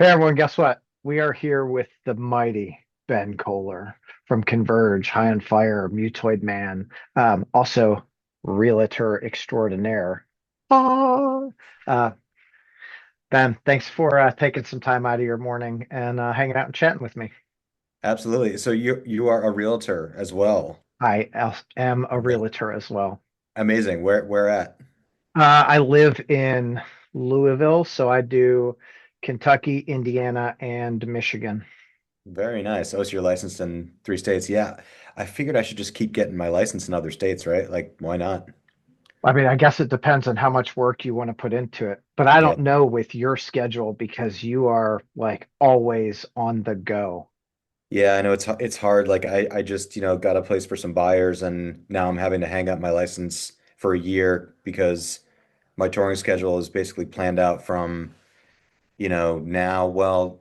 Hey everyone, guess what? We are here with the mighty Ben Koller from Converge, High on Fire, Mutoid Man, also realtor extraordinaire. Ah. Uh, Ben, thanks for taking some time out of your morning and hanging out and chatting with me. Absolutely. So you are a realtor as well. Am a realtor as well. Amazing. Where at? I live in Louisville, so I do Kentucky, Indiana, and Michigan. Very nice. Oh, so you're licensed in 3 states. Yeah. I figured I should just keep getting my license in other states, right? Like, why not? I mean, I guess it depends on how much work you want to put into it. But I Yeah. don't know with your schedule because you are like always on the go. Yeah, I know it's hard. Like I just, got a place for some buyers and now I'm having to hang up my license for a year because my touring schedule is basically planned out from, now, well,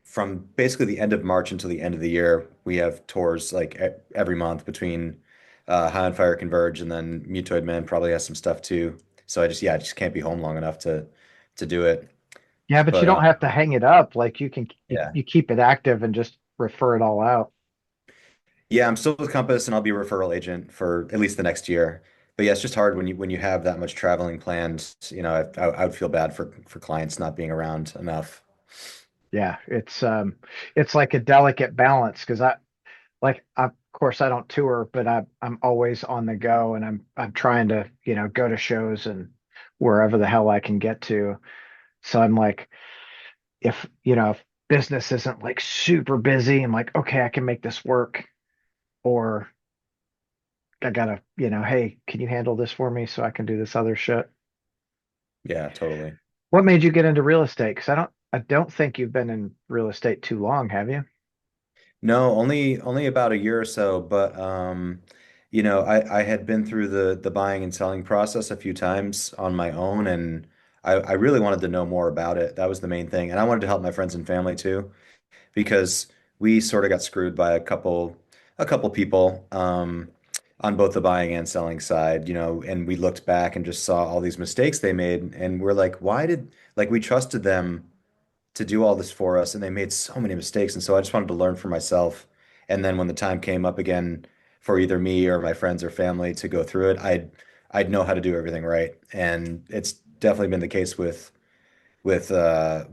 from basically the end of March until the end of the year, we have tours like every month between High on Fire Converge and then Mutoid Man probably has some stuff too. So I just can't be home long enough to do it. Yeah, but you But don't have to hang it up. Like yeah. you keep it active and just refer it all out. Yeah, I'm still with Compass and I'll be a referral agent for at least the next year. But yeah, it's just hard when you have that much traveling planned. I would feel bad for clients not being around enough. Yeah, it's like a delicate balance because of course I don't tour, but I'm always on the go and I'm trying to, go to shows and wherever the hell I can get to. So I'm like if business isn't like super busy, I'm like, okay, I can make this work. Or I gotta, hey, can you handle this for me so I can do this other shit? Yeah, totally. What made you get into real estate? Because I don't think you've been in real estate too long, have you? No, only about a year or so, but I had been through the buying and selling process a few times on my own and I really wanted to know more about it. That was the main thing. And I wanted to help my friends and family too, because we sort of got screwed by a couple people on both the buying and selling side, and we looked back and just saw all these mistakes they made and we're like, why did like we trusted them to do all this for us, and they made so many mistakes. And so I just wanted to learn for myself. And then when the time came up again for either me or my friends or family to go through it, I'd know how to do everything right. And it's definitely been the case with my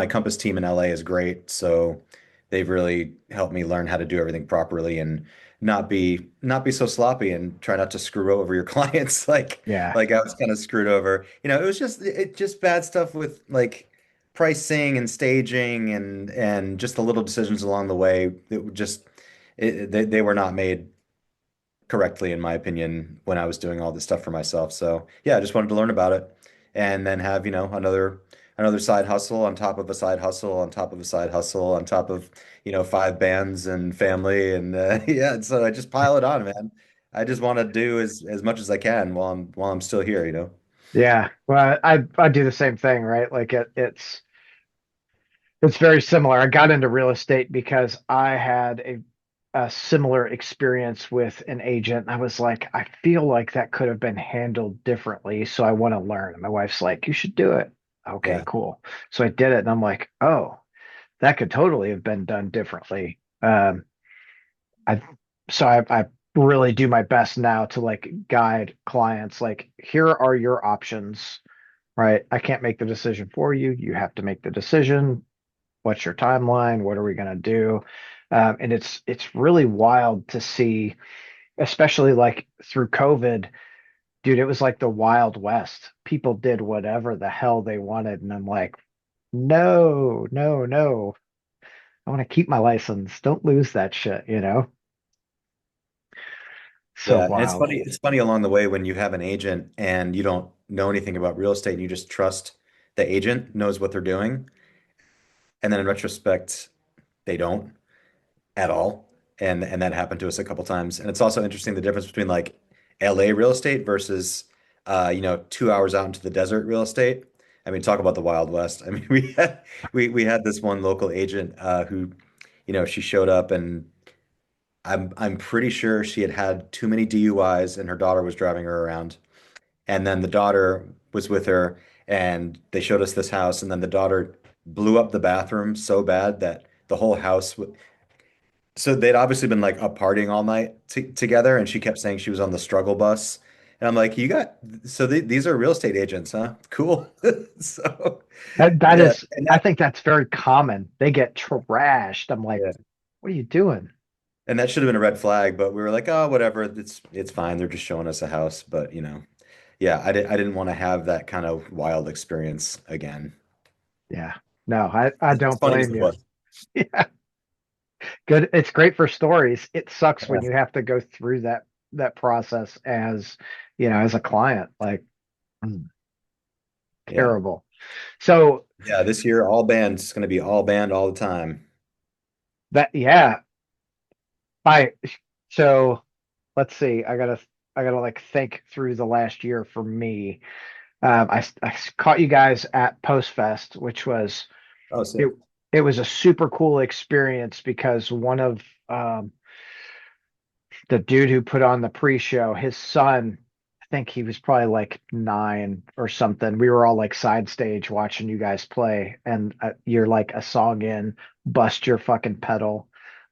Compass team in LA is great. So they've really helped me learn how to do everything properly and not be so sloppy and try not to screw over your clients Yeah. like I was kind of screwed over. It was just bad stuff with like pricing and staging and just the little decisions along the way. It would just they were not made correctly, in my opinion, when I was doing all this stuff for myself. So yeah, I just wanted to learn about it and then have, another side hustle on top of a side hustle on top of a side hustle on top of, five bands and family and yeah, so I just pile it on, man. I just want to do as much as I can while I'm still here. Yeah. Well, I do the same thing, right? Like it's very similar. I got into real estate because I had a similar experience with an agent. I was like, I feel like that could have been handled differently. So I want to learn. And my wife's like, you should do it. Okay, Yeah. cool. So I did it. And I'm like, oh, that could totally have been done differently. I I really do my best now to like guide clients like here are your options, right? I can't make the decision for you. You have to make the decision. What's your timeline? What are we going to do? And it's really wild to see, especially like through COVID, dude, it was like the Wild West. People did whatever the hell they wanted. And I'm like, no, no, no. I want to keep my license. Don't lose that shit, you know? So Yeah, and it's wild. funny. It's funny along the way when you have an agent and you don't know anything about real estate and you just trust the agent knows what they're doing. And then in retrospect, they don't at all. And that happened to us a couple times. And it's also interesting the difference between like LA real estate versus 2 hours out into the desert real estate. I mean, talk about the Wild West. I mean, we had this one local agent who, she showed up and I'm pretty sure she had had too many DUIs and her daughter was driving her around. And then the daughter was with her and they showed us this house and then the daughter blew up the bathroom so bad that the whole house. So they'd obviously been like up partying all night together, and she kept saying she was on the struggle bus. And I'm like, you got so these are real estate agents, huh? Cool. So That yeah, is, and I that think that's very common. They get trashed. I'm like, yeah, what are you doing? and that should have been a red flag, but we were like, oh, whatever, it's fine. They're just showing us a house, but yeah, I didn't want to have that kind of wild experience again. Yeah. No, I As don't funny as blame it you. was. Yeah. Good. It's great for stories. It sucks when Yeah. you have to go through that process as, as a client. Like, mm, Yeah. terrible. So Yeah, this year all bands it's going to be all band all the time. yeah, I so let's see. I gotta like think through the last year for me. I caught you guys at Post Fest, which was Oh, it. sick. It was a super cool experience because one of the dude who put on the pre-show, his son, I think he was probably like 9 or something. We were all like side stage watching you guys play, and you're like a song in, bust your fucking pedal.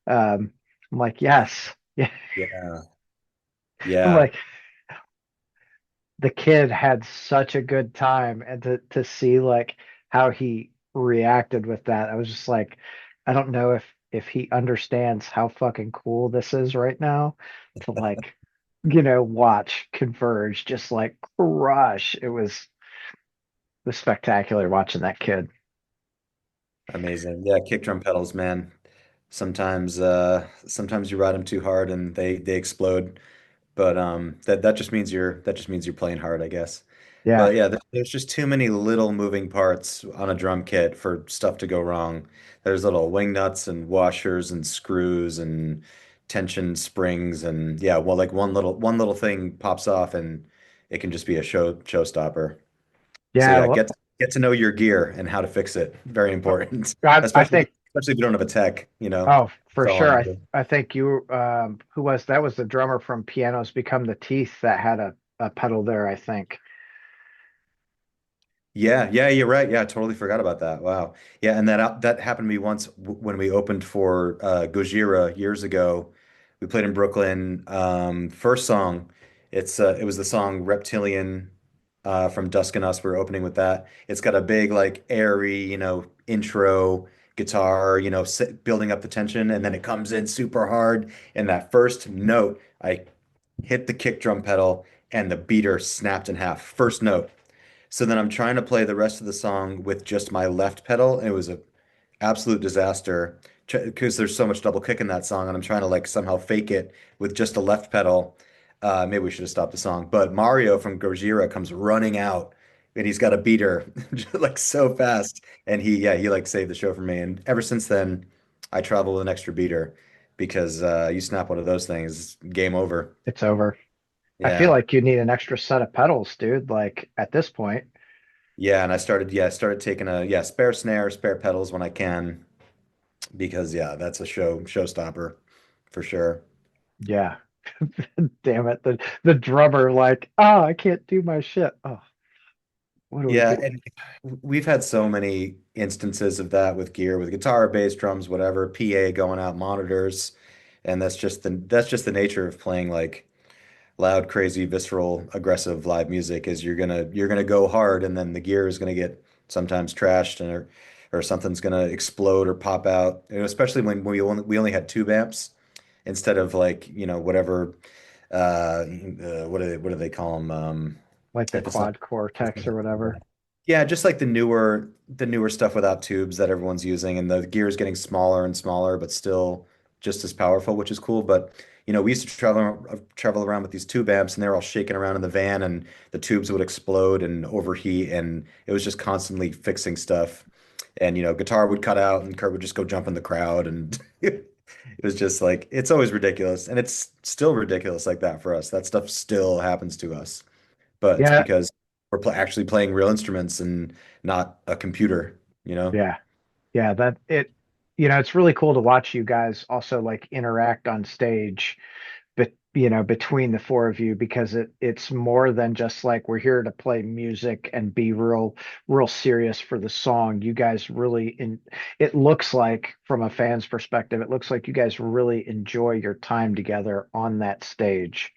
I'm like, yes, yeah. Yeah. I'm Yeah. like, the kid had such a good time, and to see like how he reacted with that, I was just like, I don't know if he understands how fucking cool this is right now to like, watch Converge just like crush. It was spectacular watching that kid. Amazing. Yeah, kick drum pedals, man. Sometimes you ride them too hard and they explode. But that just means you're playing hard, I guess. Yeah. But yeah, there's just too many little moving parts on a drum kit for stuff to go wrong. There's little wing nuts and washers and screws and tension springs and yeah, well, like one little thing pops off and it can just be a showstopper. So Yeah. yeah, get to know your gear and how to fix it. Very important, I especially think, especially if you don't have a tech. oh, It's for all sure. on I you. I think you who was that was the drummer from Pianos Become the Teeth that had a pedal there, I think. Yeah, yeah, you're right. Yeah, I totally forgot about that. Wow. Yeah, and that happened to me once when we opened for Gojira years ago. We played in Brooklyn. First song, it was the song Reptilian from Dusk and Us. We are opening with that. It's got a big like airy, intro guitar, building up the tension, and then it comes in super hard. And that first note, I hit the kick drum pedal, and the beater snapped in half. First note. So then I'm trying to play the rest of the song with just my left pedal. And it was a absolute disaster because there's so much double kick in that song, and I'm trying to like somehow fake it with just the left pedal. Maybe we should have stopped the song. But Mario from Gojira comes running out, and he's got a beater like so fast, and he like saved the show for me. And ever since then, I travel with an extra beater because you snap one of those things, game over. It's over. I feel Yeah. like you need an extra set of pedals, dude. Like at this point. Yeah, and I started taking spare snare, spare pedals when I can because yeah, that's a showstopper for sure. Yeah. Damn it. The drummer, like, oh, I can't do my shit. Oh, what do we Yeah, do? and we've had so many instances of that with gear, with guitar, bass, drums, whatever, PA going out, monitors, and that's just the nature of playing like loud, crazy, visceral, aggressive live music is you're gonna go hard and then the gear is gonna get sometimes trashed and or something's gonna explode or pop out. And especially when we only had tube amps instead of like, whatever what do they call them? Like the If it's not quad cortex or whatever. yeah, just like the newer stuff without tubes that everyone's using, and the gear is getting smaller and smaller, but still just as powerful, which is cool. But we used to travel around with these tube amps, and they were all shaking around in the van, and the tubes would explode and overheat, and it was just constantly fixing stuff. And guitar would cut out, and Kurt would just go jump in the crowd, and it was just like it's always ridiculous, and it's still ridiculous like that for us. That stuff still happens to us but it's Yeah. because we're actually playing real instruments and not a computer, you know? Yeah. Yeah. It's really cool to watch you guys also like interact on stage. between the four of you, because it's more than just like we're here to play music and be real serious for the song. You guys really it looks like, from a fan's perspective, it looks like you guys really enjoy your time together on that stage.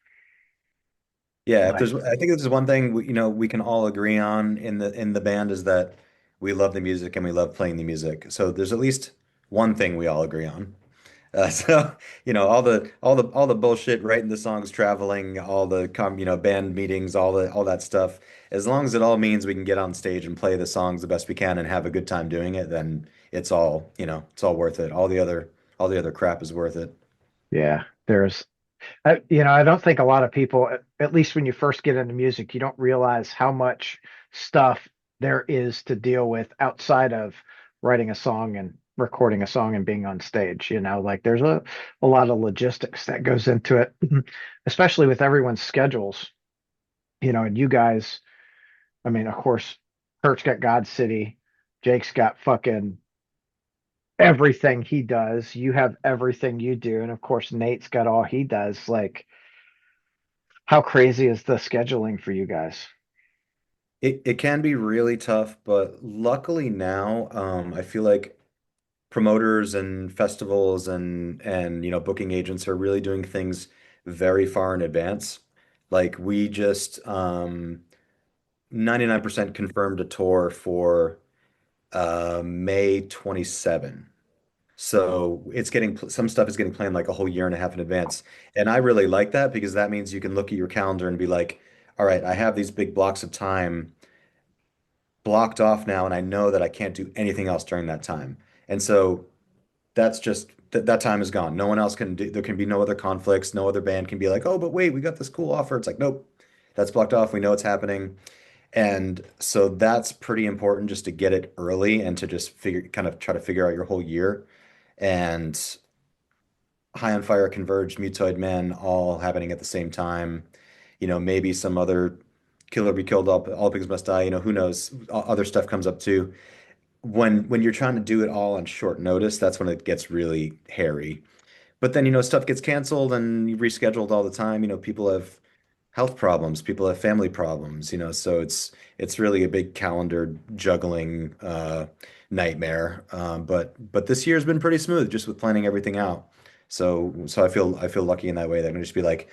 Yeah, if Like, there's, I think there's one thing we can all agree on in the band is that we love the music and we love playing the music. So there's at least one thing we all agree on. So all the bullshit, writing the songs, traveling, all the band meetings, all that stuff. As long as it all means we can get on stage and play the songs the best we can and have a good time doing it, then it's all worth it. All the other crap is worth it. yeah, I don't think a lot of people, at least when you first get into music, you don't realize how much stuff there is to deal with outside of writing a song and recording a song and being on stage. Like there's a lot of logistics that goes into it, especially with everyone's schedules, and you guys, I mean, of course, Kurt's got God City, Jake's got fucking everything he does. You have everything you do. And of course, Nate's got all he does. Like, how crazy is the scheduling for you guys? It can be really tough, but luckily now, I feel like promoters and festivals and booking agents are really doing things very far in advance. Like we just 99% confirmed a tour for May 27. So some stuff is getting planned like a whole year and a half in advance. And I really like that because that means you can look at your calendar and be like, all right, I have these big blocks of time blocked off now, and I know that I can't do anything else during that time. And so that's just that time is gone. No one else can do, there can be no other conflicts. No other band can be like, oh, but wait, we got this cool offer. It's like, nope, that's blocked off. We know it's happening. And so that's pretty important just to get it early and to just kind of try to figure out your whole year. And High on Fire, Converge, Mutoid Men all happening at the same time. Maybe some other Killer Be Killed, all Pigs Must Die. Who knows? Other stuff comes up too. When you're trying to do it all on short notice, that's when it gets really hairy. But then, stuff gets canceled and rescheduled all the time. People have health problems, people have family problems, so it's really a big calendar juggling nightmare. But this year's been pretty smooth just with planning everything out. So I feel lucky in that way that I can just be like,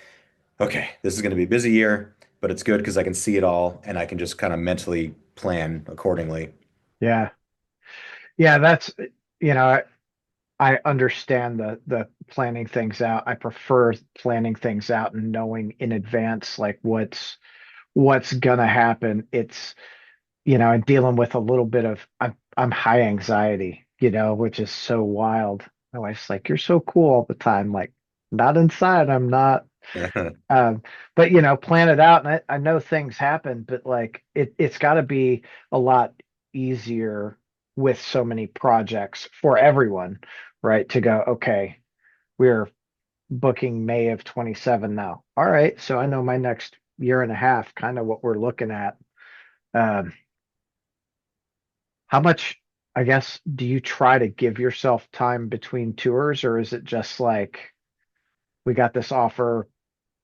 okay, this is going to be a busy year, but it's good because I can see it all and I can just kind of mentally plan accordingly. Yeah. Yeah, you know, I understand the planning things out. I prefer planning things out and knowing in advance like what's gonna happen. It's, and dealing with a little bit of I'm high anxiety, which is so wild. My wife's like, "You're so cool all the time." Like, not inside, I'm not. Um, but plan it out, and I know things happen, but like it's got to be a lot easier with so many projects for everyone, right? To go, okay, we're booking May of 27 now. All right, so I know my next year and a half, kind of what we're looking at. Um, how much, I guess, do you try to give yourself time between tours, or is it just like we got this offer,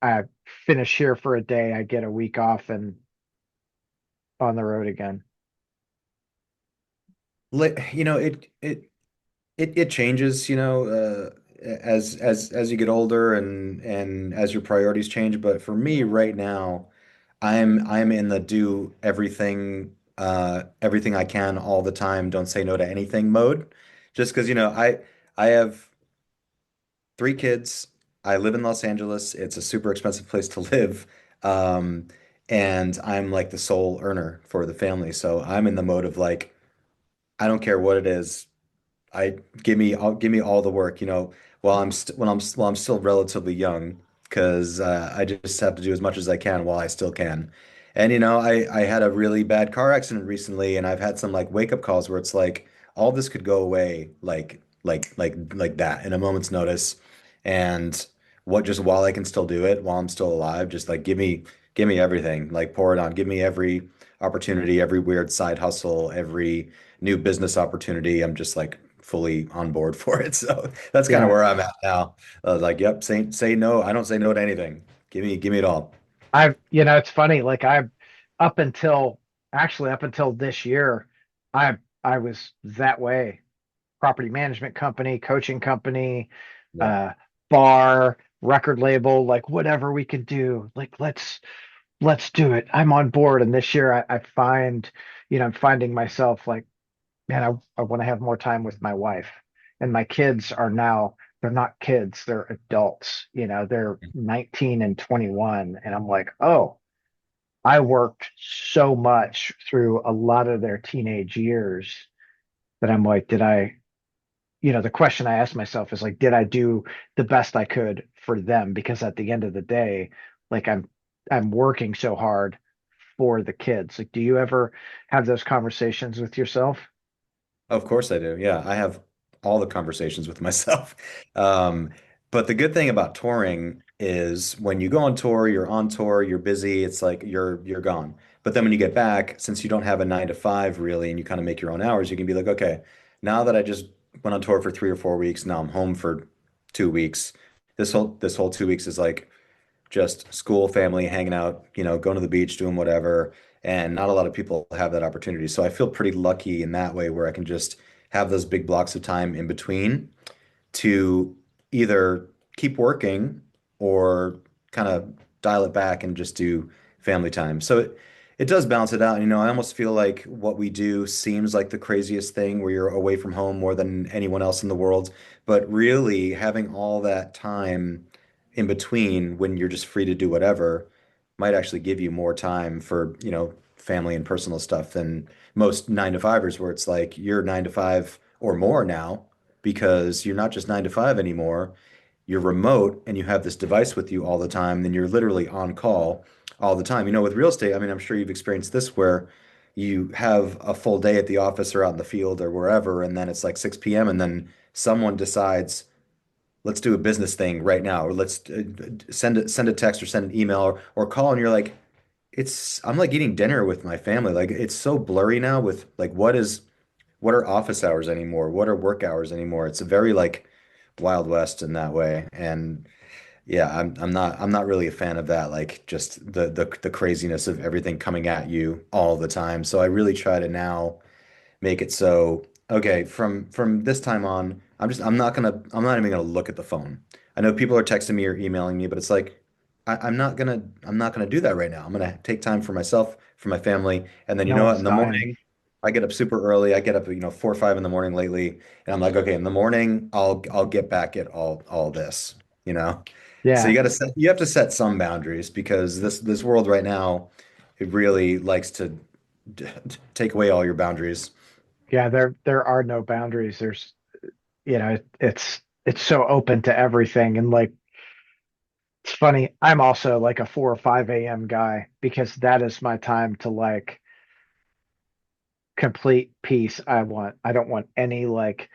I finish here for a day, I get a week off and on the road again? It changes, as you get older and as your priorities change. But for me right now, I'm in the do everything I can all the time, don't say no to anything mode. Just because, I have 3 kids. I live in Los Angeles. It's a super expensive place to live. Um, and I'm like the sole earner for the family. So I'm in the mode of like, I don't care what it is. I give me all the work, while I'm still relatively young, because I just have to do as much as I can while I still can. And I had a really bad car accident recently, and I've had some like wake up calls where it's like all this could go away like that in a moment's notice. And what just while I can still do it, while I'm still alive, just like give me everything, like pour it on, give me every opportunity, every weird side hustle, every new business opportunity. I'm just like fully on board for it. So that's kind of Yeah. where I'm at now. Like, yep, say no. I don't say no to anything. Give me it all. It's funny, like up until up until this year, I was that way. Property management company, coaching company, Yeah. uh, bar, record label, like whatever we can do, like let's do it. I'm on board. And this year I find, I'm finding myself like, man, I want to have more time with my wife. And my kids are now, they're not kids, they're adults, they're 19 and 21. And I'm like, oh, I worked so much through a lot of their teenage years that I'm like, the question I ask myself is like, did I do the best I could for them? Because at the end of the day, like I'm working so hard for the kids. Like, do you ever have those conversations with yourself? Of course I do. Yeah, I have all the conversations with myself. Um, but the good thing about touring is when you go on tour, you're busy, it's like you're gone. But then when you get back, since you don't have a 9 to 5 really, and you kind of make your own hours, you can be like, okay, now that I just went on tour for 3 or 4 weeks, now I'm home for 2 weeks. This whole 2 weeks is like just school, family, hanging out, going to the beach, doing whatever. And not a lot of people have that opportunity. So I feel pretty lucky in that way where I can just have those big blocks of time in between to either keep working or kind of dial it back and just do family time. So it does balance it out. I almost feel like what we do seems like the craziest thing where you're away from home more than anyone else in the world. But really, having all that time in between when you're just free to do whatever might actually give you more time for, family and personal stuff than most 9 to 5ers, where it's like you're 9 to 5 or more now because you're not just 9 to 5 anymore. You're remote and you have this device with you all the time, then you're literally on call all the time. With real estate, I mean, I'm sure you've experienced this where you have a full day at the office or out in the field or wherever, and then it's like 6 p.m. and then someone decides, let's do a business thing right now, or let's send a text or send an email or call, and you're like, I'm like eating dinner with my family. Like it's so blurry now with like what are office hours anymore? What are work hours anymore? It's a very like Wild West in that way. And yeah, I'm not really a fan of that, like just the craziness of everything coming at you all the time. So I really try to now make it so, okay, from this time on, I'm not even gonna look at the phone. I know people are texting me or emailing me, but it's like I'm not gonna do that right now. I'm gonna take time for myself, for my family, and then you No know what? one's In the dying. morning, I get up super early. I get up, 4 or 5 in the morning lately, and I'm like, okay, in the morning, I'll get back at all this, you know. So Yeah. you have to set some boundaries because this world right now, it really likes to take away all your boundaries. Yeah, there are no boundaries. It's so open to everything. And like it's funny, I'm also like a 4 or 5 a.m. guy because that is my time to like complete peace. I don't want any like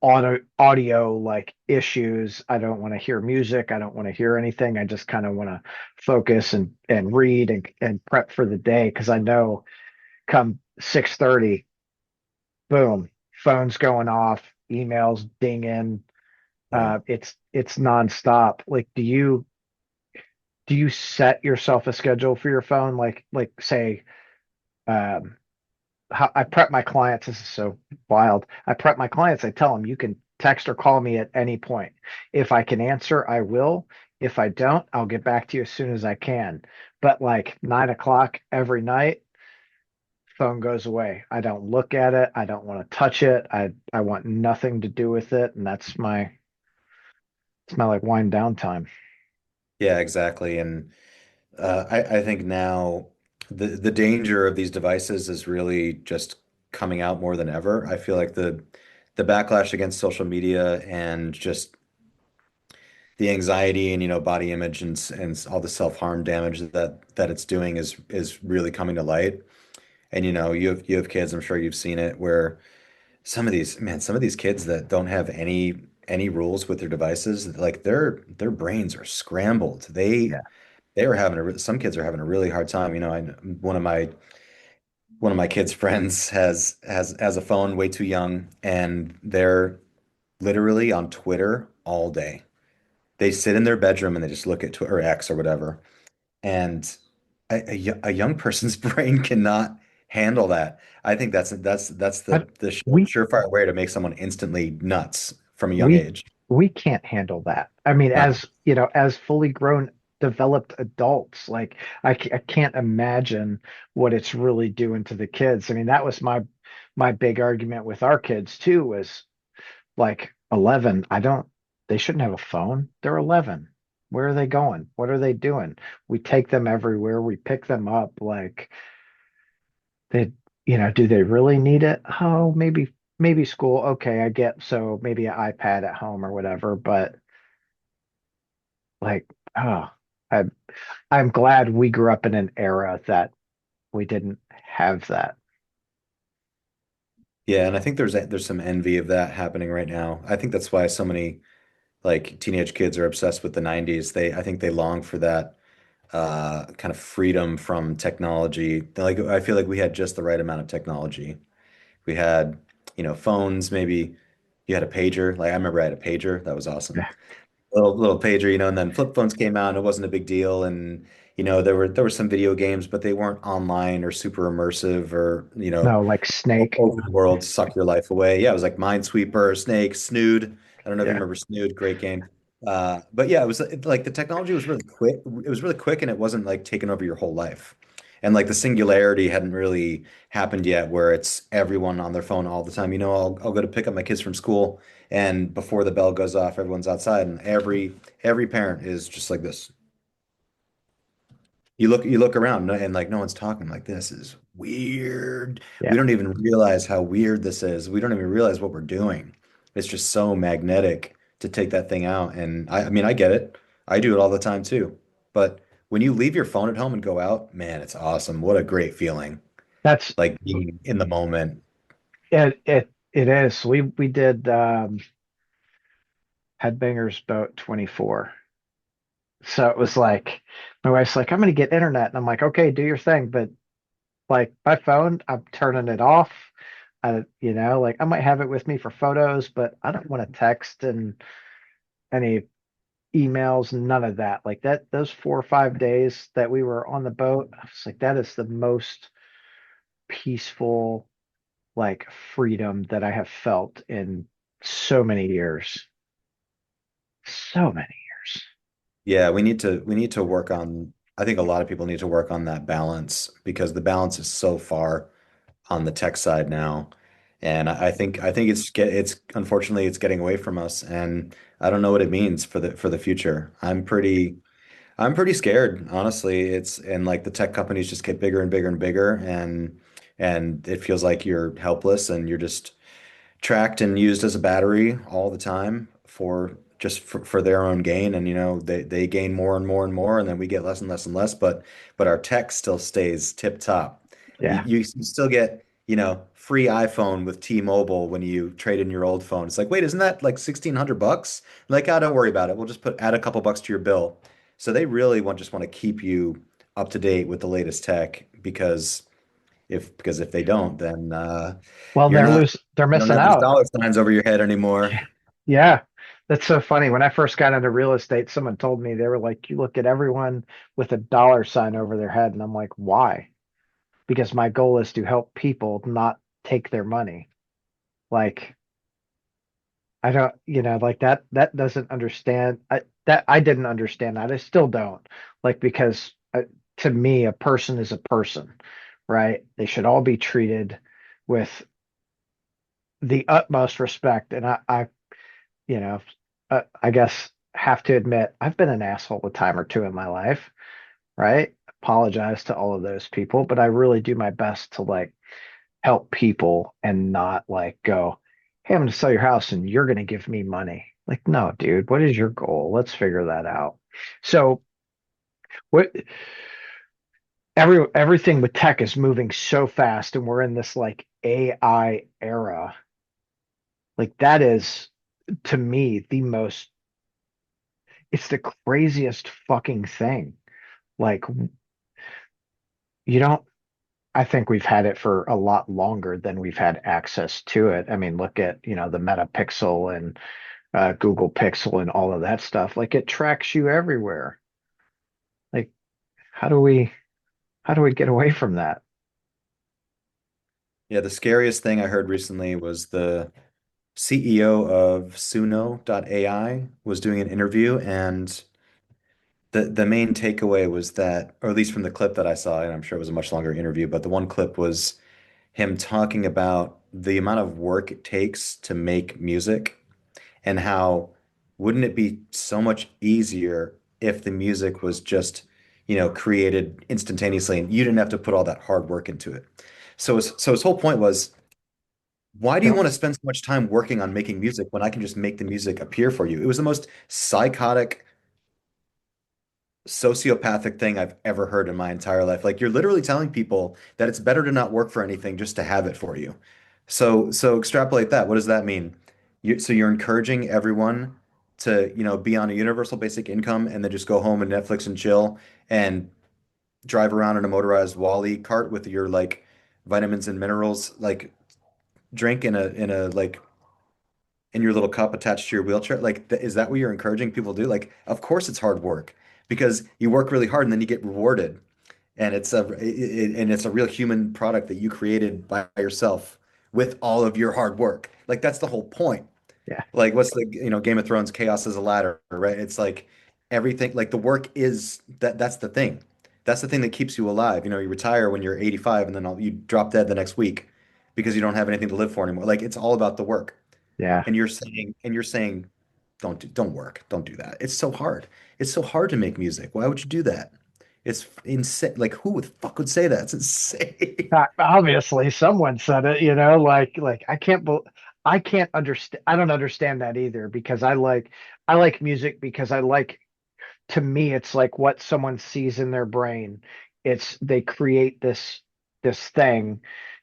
audio like issues. I don't want to hear music. I don't want to hear anything. I just kind of want to focus and read and prep for the day because I know come 6:30, boom, phone's going off, emails dinging. Yeah. It's nonstop. Like, do you set yourself a schedule for your phone? Like say, um, how I prep my clients. This is so wild. I prep my clients. I tell them you can text or call me at any point. If I can answer, I will. If I don't, I'll get back to you as soon as I can. But like 9 o'clock every night, phone goes away. I don't look at it. I don't want to touch it. I want nothing to do with it. And it's my like wind down time. Yeah, exactly. And I think now the danger of these devices is really just coming out more than ever. I feel like the backlash against social media and just the anxiety and body image and all the self-harm damage that it's doing is really coming to light. And you have kids, I'm sure you've seen it, where some of these kids that don't have any rules with their devices, like their brains are scrambled. They Yeah. they are having some kids are having a really hard time. One of my one of my kids' friends has a phone way too young, and they're literally on Twitter all day. They sit in their bedroom and they just look at Twitter or X or whatever. And a young person's brain cannot handle that. I think that's But the we surefire way to make someone instantly nuts from a young we age. we can't handle that. I mean, No. as as fully grown, developed adults, like I can't imagine what it's really doing to the kids. I mean, that was my big argument with our kids too, was like 11. They shouldn't have a phone. They're 11. Where are they going? What are they doing? We take them everywhere. We pick them up. Like they, do they really need it? Oh, maybe school. Okay, I get, so maybe an iPad at home or whatever, but like, oh, I I'm glad we grew up in an era that we didn't have that. Yeah, and I think there's some envy of that happening right now. I think that's why so many like teenage kids are obsessed with the 90s. I think they long for that kind of freedom from technology. Like I feel like we had just the right amount of technology. We had, phones, maybe you had a pager. Like I remember I had a pager. That was awesome. Yeah. Little pager, and then flip phones came out and it wasn't a big deal. And, there were some video games, but they weren't online or super immersive or, No, like Snake. open world, suck your life away. Yeah, it was like Minesweeper, Snake, Snood. I don't know if you Yeah. remember Snood, great game. But yeah, like the technology was really quick. It was really quick and it wasn't like taking over your whole life. And like the singularity hadn't really happened yet where it's everyone on their phone all the time. I'll go to pick up my kids from school and before the bell goes off, everyone's outside and every parent is just like this. You look around and like no one's talking. Like this is weird. We Yeah. don't even realize how weird this is. We don't even realize what we're doing. It's just so magnetic to take that thing out. And I mean, I get it. I do it all the time too. But when you leave your phone at home and go out, man, it's awesome. What a great feeling. That's Like being in the moment. it is. We did Headbangers Boat 24. So it was like my wife's like, I'm gonna get internet. And I'm like, okay, do your thing. But like my phone, I'm turning it off. Like I might have it with me for photos, but I don't want to text and any emails, none of that. Like that, those 4 or 5 days that we were on the boat, I was like, that is the most peaceful, like freedom that I have felt in so many years. So many years. Yeah, we need to work on, I think a lot of people need to work on that balance because the balance is so far on the tech side now. And I think it's unfortunately it's getting away from us and I don't know what it means for the future. I'm pretty scared, honestly. And like the tech companies just get bigger and bigger and bigger and it feels like you're helpless and you're just tracked and used as a battery all the time for their own gain. And they gain more and more and more and then we get less and less and less, but our tech still stays tip top. you, Yeah. you still get free iPhone with T-Mobile when you trade in your old phone. It's like, wait, isn't that like $1,600? Like, oh, don't worry about it, we'll just add a couple bucks to your bill. So they really just want to keep you up to date with the latest tech because if they don't, then Well, you're not they're you don't missing have these out. dollar signs over your head anymore. Yeah. That's so funny. When I first got into real estate, someone told me, they were like, you look at everyone with a dollar sign over their head. And I'm like, why? Because my goal is to help people, not take their money. Like, I don't, like that doesn't understand. I didn't understand that. I still don't. Like, because to me, a person is a person, right? They should all be treated with the utmost respect. And you know, I guess have to admit, I've been an asshole a time or two in my life, right? Apologize to all of those people, but I really do my best to like help people and not like go, hey, I'm going to sell your house and you're going to give me money. Like, no, dude, what is your goal? Let's figure that out. So, what everything with tech is moving so fast, and we're in this like AI era. Like, that is to me the most, it's the craziest fucking thing. Like, you don't. I think we've had it for a lot longer than we've had access to it. I mean, look at, the Metapixel and Google Pixel and all of that stuff. Like it tracks you everywhere. Like, how do we how do we get away from that? Yeah, the scariest thing I heard recently was the CEO of Suno.ai was doing an interview, and the main takeaway was that, or at least from the clip that I saw, and I'm sure it was a much longer interview, but the one clip was him talking about the amount of work it takes to make music and how wouldn't it be so much easier if the music was just, created instantaneously and you didn't have to put all that hard work into it. So his whole point was, why do you Yep. want to spend so much time working on making music when I can just make the music appear for you? It was the most psychotic, sociopathic thing I've ever heard in my entire life. Like you're literally telling people that it's better to not work for anything just to have it for you. So extrapolate that. What does that mean? So you're encouraging everyone to, be on a universal basic income and then just go home and Netflix and chill and drive around in a motorized Wally cart with your like vitamins and minerals like drink in a like in your little cup attached to your wheelchair. Like, is that what you're encouraging people to do? Like, of course it's hard work because you work really hard and then you get rewarded, and it's a real human product that you created by yourself with all of your hard work. Like, that's the whole point. Yeah. Like, what's the, Game of Thrones, chaos is a ladder, right? It's like everything, like the work is that's the thing. That's the thing that keeps you alive. You retire when you're 85 and then you drop dead the next week because you don't have anything to live for anymore. Like, it's all about the work. Yeah. And you're saying don't work, don't do that. It's so hard. It's so hard to make music. Why would you do that? It's insane. Like who the fuck would say that? It's insane. Obviously someone said it, like I can't understand. I don't understand that either because I like music because I like, to me it's like what someone sees in their brain. It's they create this thing,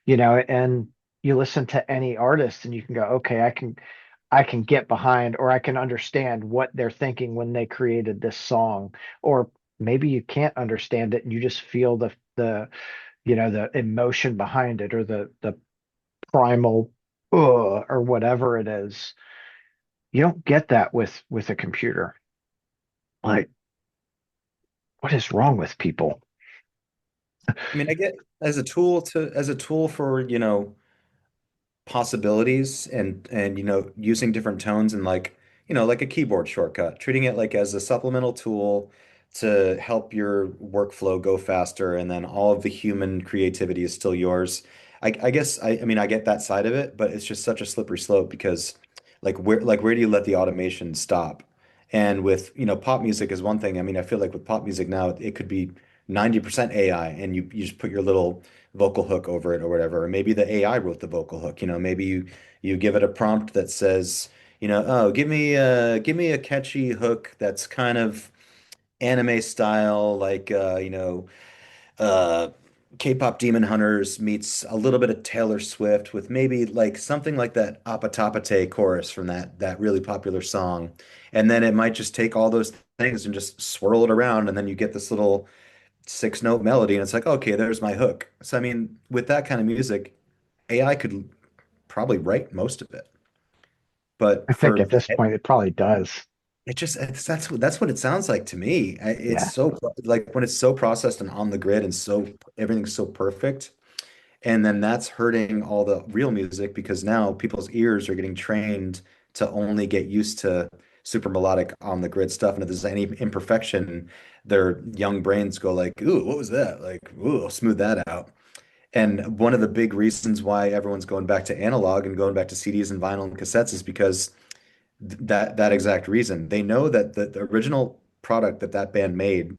and you listen to any artist and you can go, okay, I can get behind, or I can understand what they're thinking when they created this song. Or maybe you can't understand it and you just feel the emotion behind it, or the primal or whatever it is. You don't get that with a computer. Like, what is wrong with people? I mean, I get as a tool for, possibilities and using different tones and like like a keyboard shortcut, treating it like as a supplemental tool to help your workflow go faster, and then all of the human creativity is still yours. I guess I mean I get that side of it, but it's just such a slippery slope because like where do you let the automation stop? And with pop music is one thing. I mean, I feel like with pop music now it could be 90% AI and you just put your little vocal hook over it or whatever. Or maybe the AI wrote the vocal hook. Maybe you give it a prompt that says, oh, give me a catchy hook that's kind of anime style, like uh K-pop Demon Hunters meets a little bit of Taylor Swift with maybe like something like that Apatapate chorus from that really popular song. And then it might just take all those things and just swirl it around, and then you get this little six-note melody, and it's like, okay, there's my hook. So I mean, with that kind of music, AI could probably write most of it. But I think for at this point it probably does. that's what it sounds like to me. It's Yeah. so like when it's so processed and on the grid and so everything's so perfect. And then that's hurting all the real music because now people's ears are getting trained to only get used to super melodic on the grid stuff. And if there's any imperfection, their young brains go like, ooh, what was that? Like, ooh, I'll smooth that out. And one of the big reasons why everyone's going back to analog and going back to CDs and vinyl and cassettes is because that exact reason. They know that the original product that band made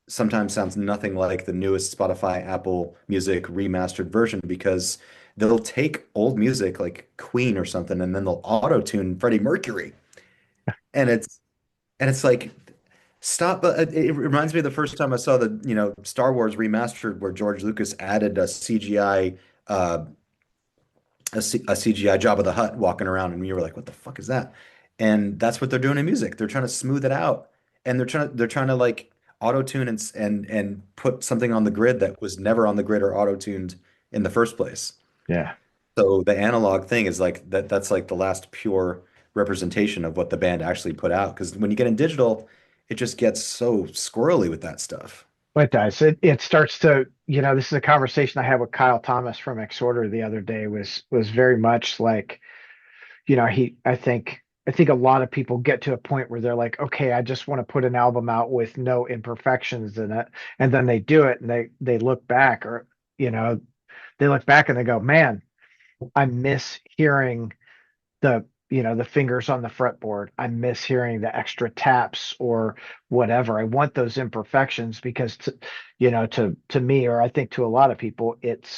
sometimes sounds nothing like the newest Spotify, Apple Music remastered version because they'll take old music like Queen or something and then they'll auto-tune Freddie Mercury. And it's like stop. It reminds me of the first time I saw the, Star Wars remastered where George Lucas added a CGI uh a CGI Jabba the Hutt walking around, and you were like, what the fuck is that? And that's what they're doing in music. They're trying to smooth it out. And they're trying to like auto-tune and put something on the grid that was never on the grid or auto-tuned in the first place. Yeah. So the analog thing is like that's like the last pure representation of what the band actually put out. Because when you get in digital, it just gets so squirrely with that stuff. It does. It starts to, this is a conversation I had with Kyle Thomas from Exorder the other day was very much like, I think a lot of people get to a point where they're like, okay, I just want to put an album out with no imperfections in it. And then they do it and they look back or, you know, they look back and they go, man, I miss hearing the fingers on the fretboard. I miss hearing the extra taps or whatever. I want those imperfections because to me, or I think to a lot of people, it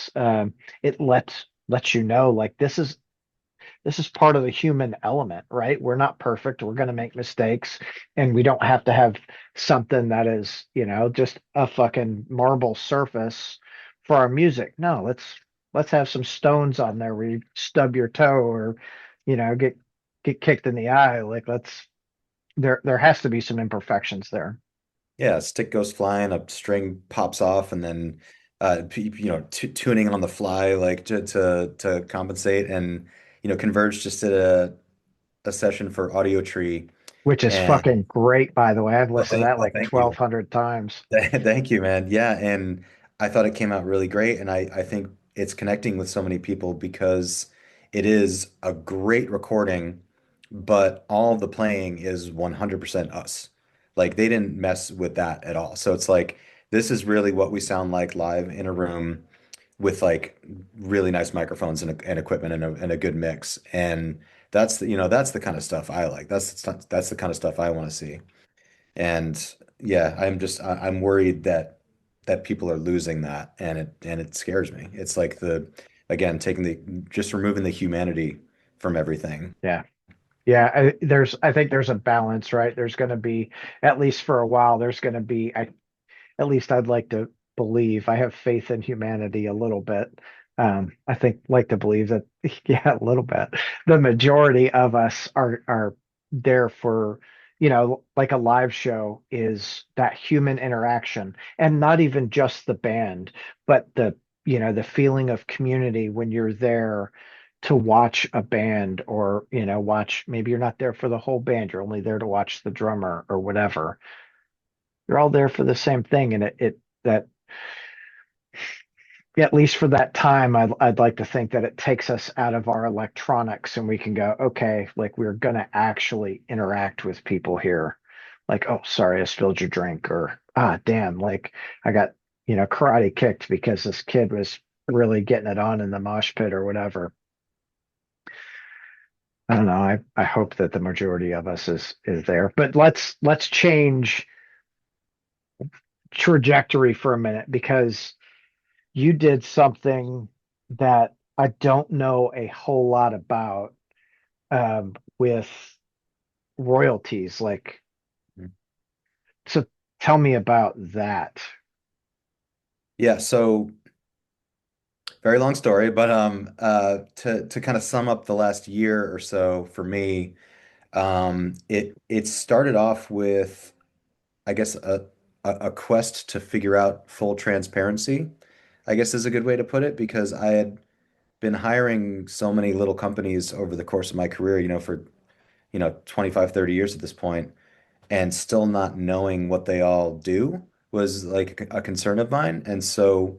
lets you know like this is part of the human element, right? We're not perfect. We're going to make mistakes, and we don't have to have something that is, just a fucking marble surface for our music. No, let's have some stones on there where you stub your toe or, get kicked in the eye. Like there has to be some imperfections there, Yeah, a stick goes flying, a string pops off, and then t tuning on the fly like to compensate. And Converge just did a session for Audio Tree, which is and fucking great, by the way. I've listened to that like thank you. 1,200 times. Thank you, man. Yeah, and I thought it came out really great, and I think it's connecting with so many people because it is a great recording, but all of the playing is 100% us. Like they didn't mess with that at all. So it's like this is really what we sound like live in a room with like really nice microphones and equipment and a good mix. And that's the kind of stuff I like. That's the kind of stuff I want to see. And yeah, I'm worried that people are losing that, and it scares me. It's like the again taking the just removing the humanity from everything. Yeah. Yeah, I think there's a balance, right? There's going to be, at least for a while, there's going to be, at least I'd like to believe, I have faith in humanity a little bit. I think like to believe that, yeah, a little bit. The majority of us are there for, like a live show is that human interaction, and not even just the band, but the feeling of community when you're there to watch a band or, watch, maybe you're not there for the whole band, you're only there to watch the drummer or whatever. You're all there for the same thing, and that at least for that time, I'd like to think that it takes us out of our electronics and we can go, okay, like we're gonna actually interact with people here. Like, oh, sorry, I spilled your drink, or damn, like I got, karate kicked because this kid was really getting it on in the mosh pit or whatever. I don't know. I hope that the majority of us is there. But let's change trajectory for a minute, because you did something that I don't know a whole lot about, with royalties. Like, so tell me about that. Yeah, so very long story, but to kind of sum up the last year or so for me, it started off with I guess a quest to figure out full transparency, I guess is a good way to put it, because I had been hiring so many little companies over the course of my career, for 25, 30 years at this point, and still not knowing what they all do was like a concern of mine. And so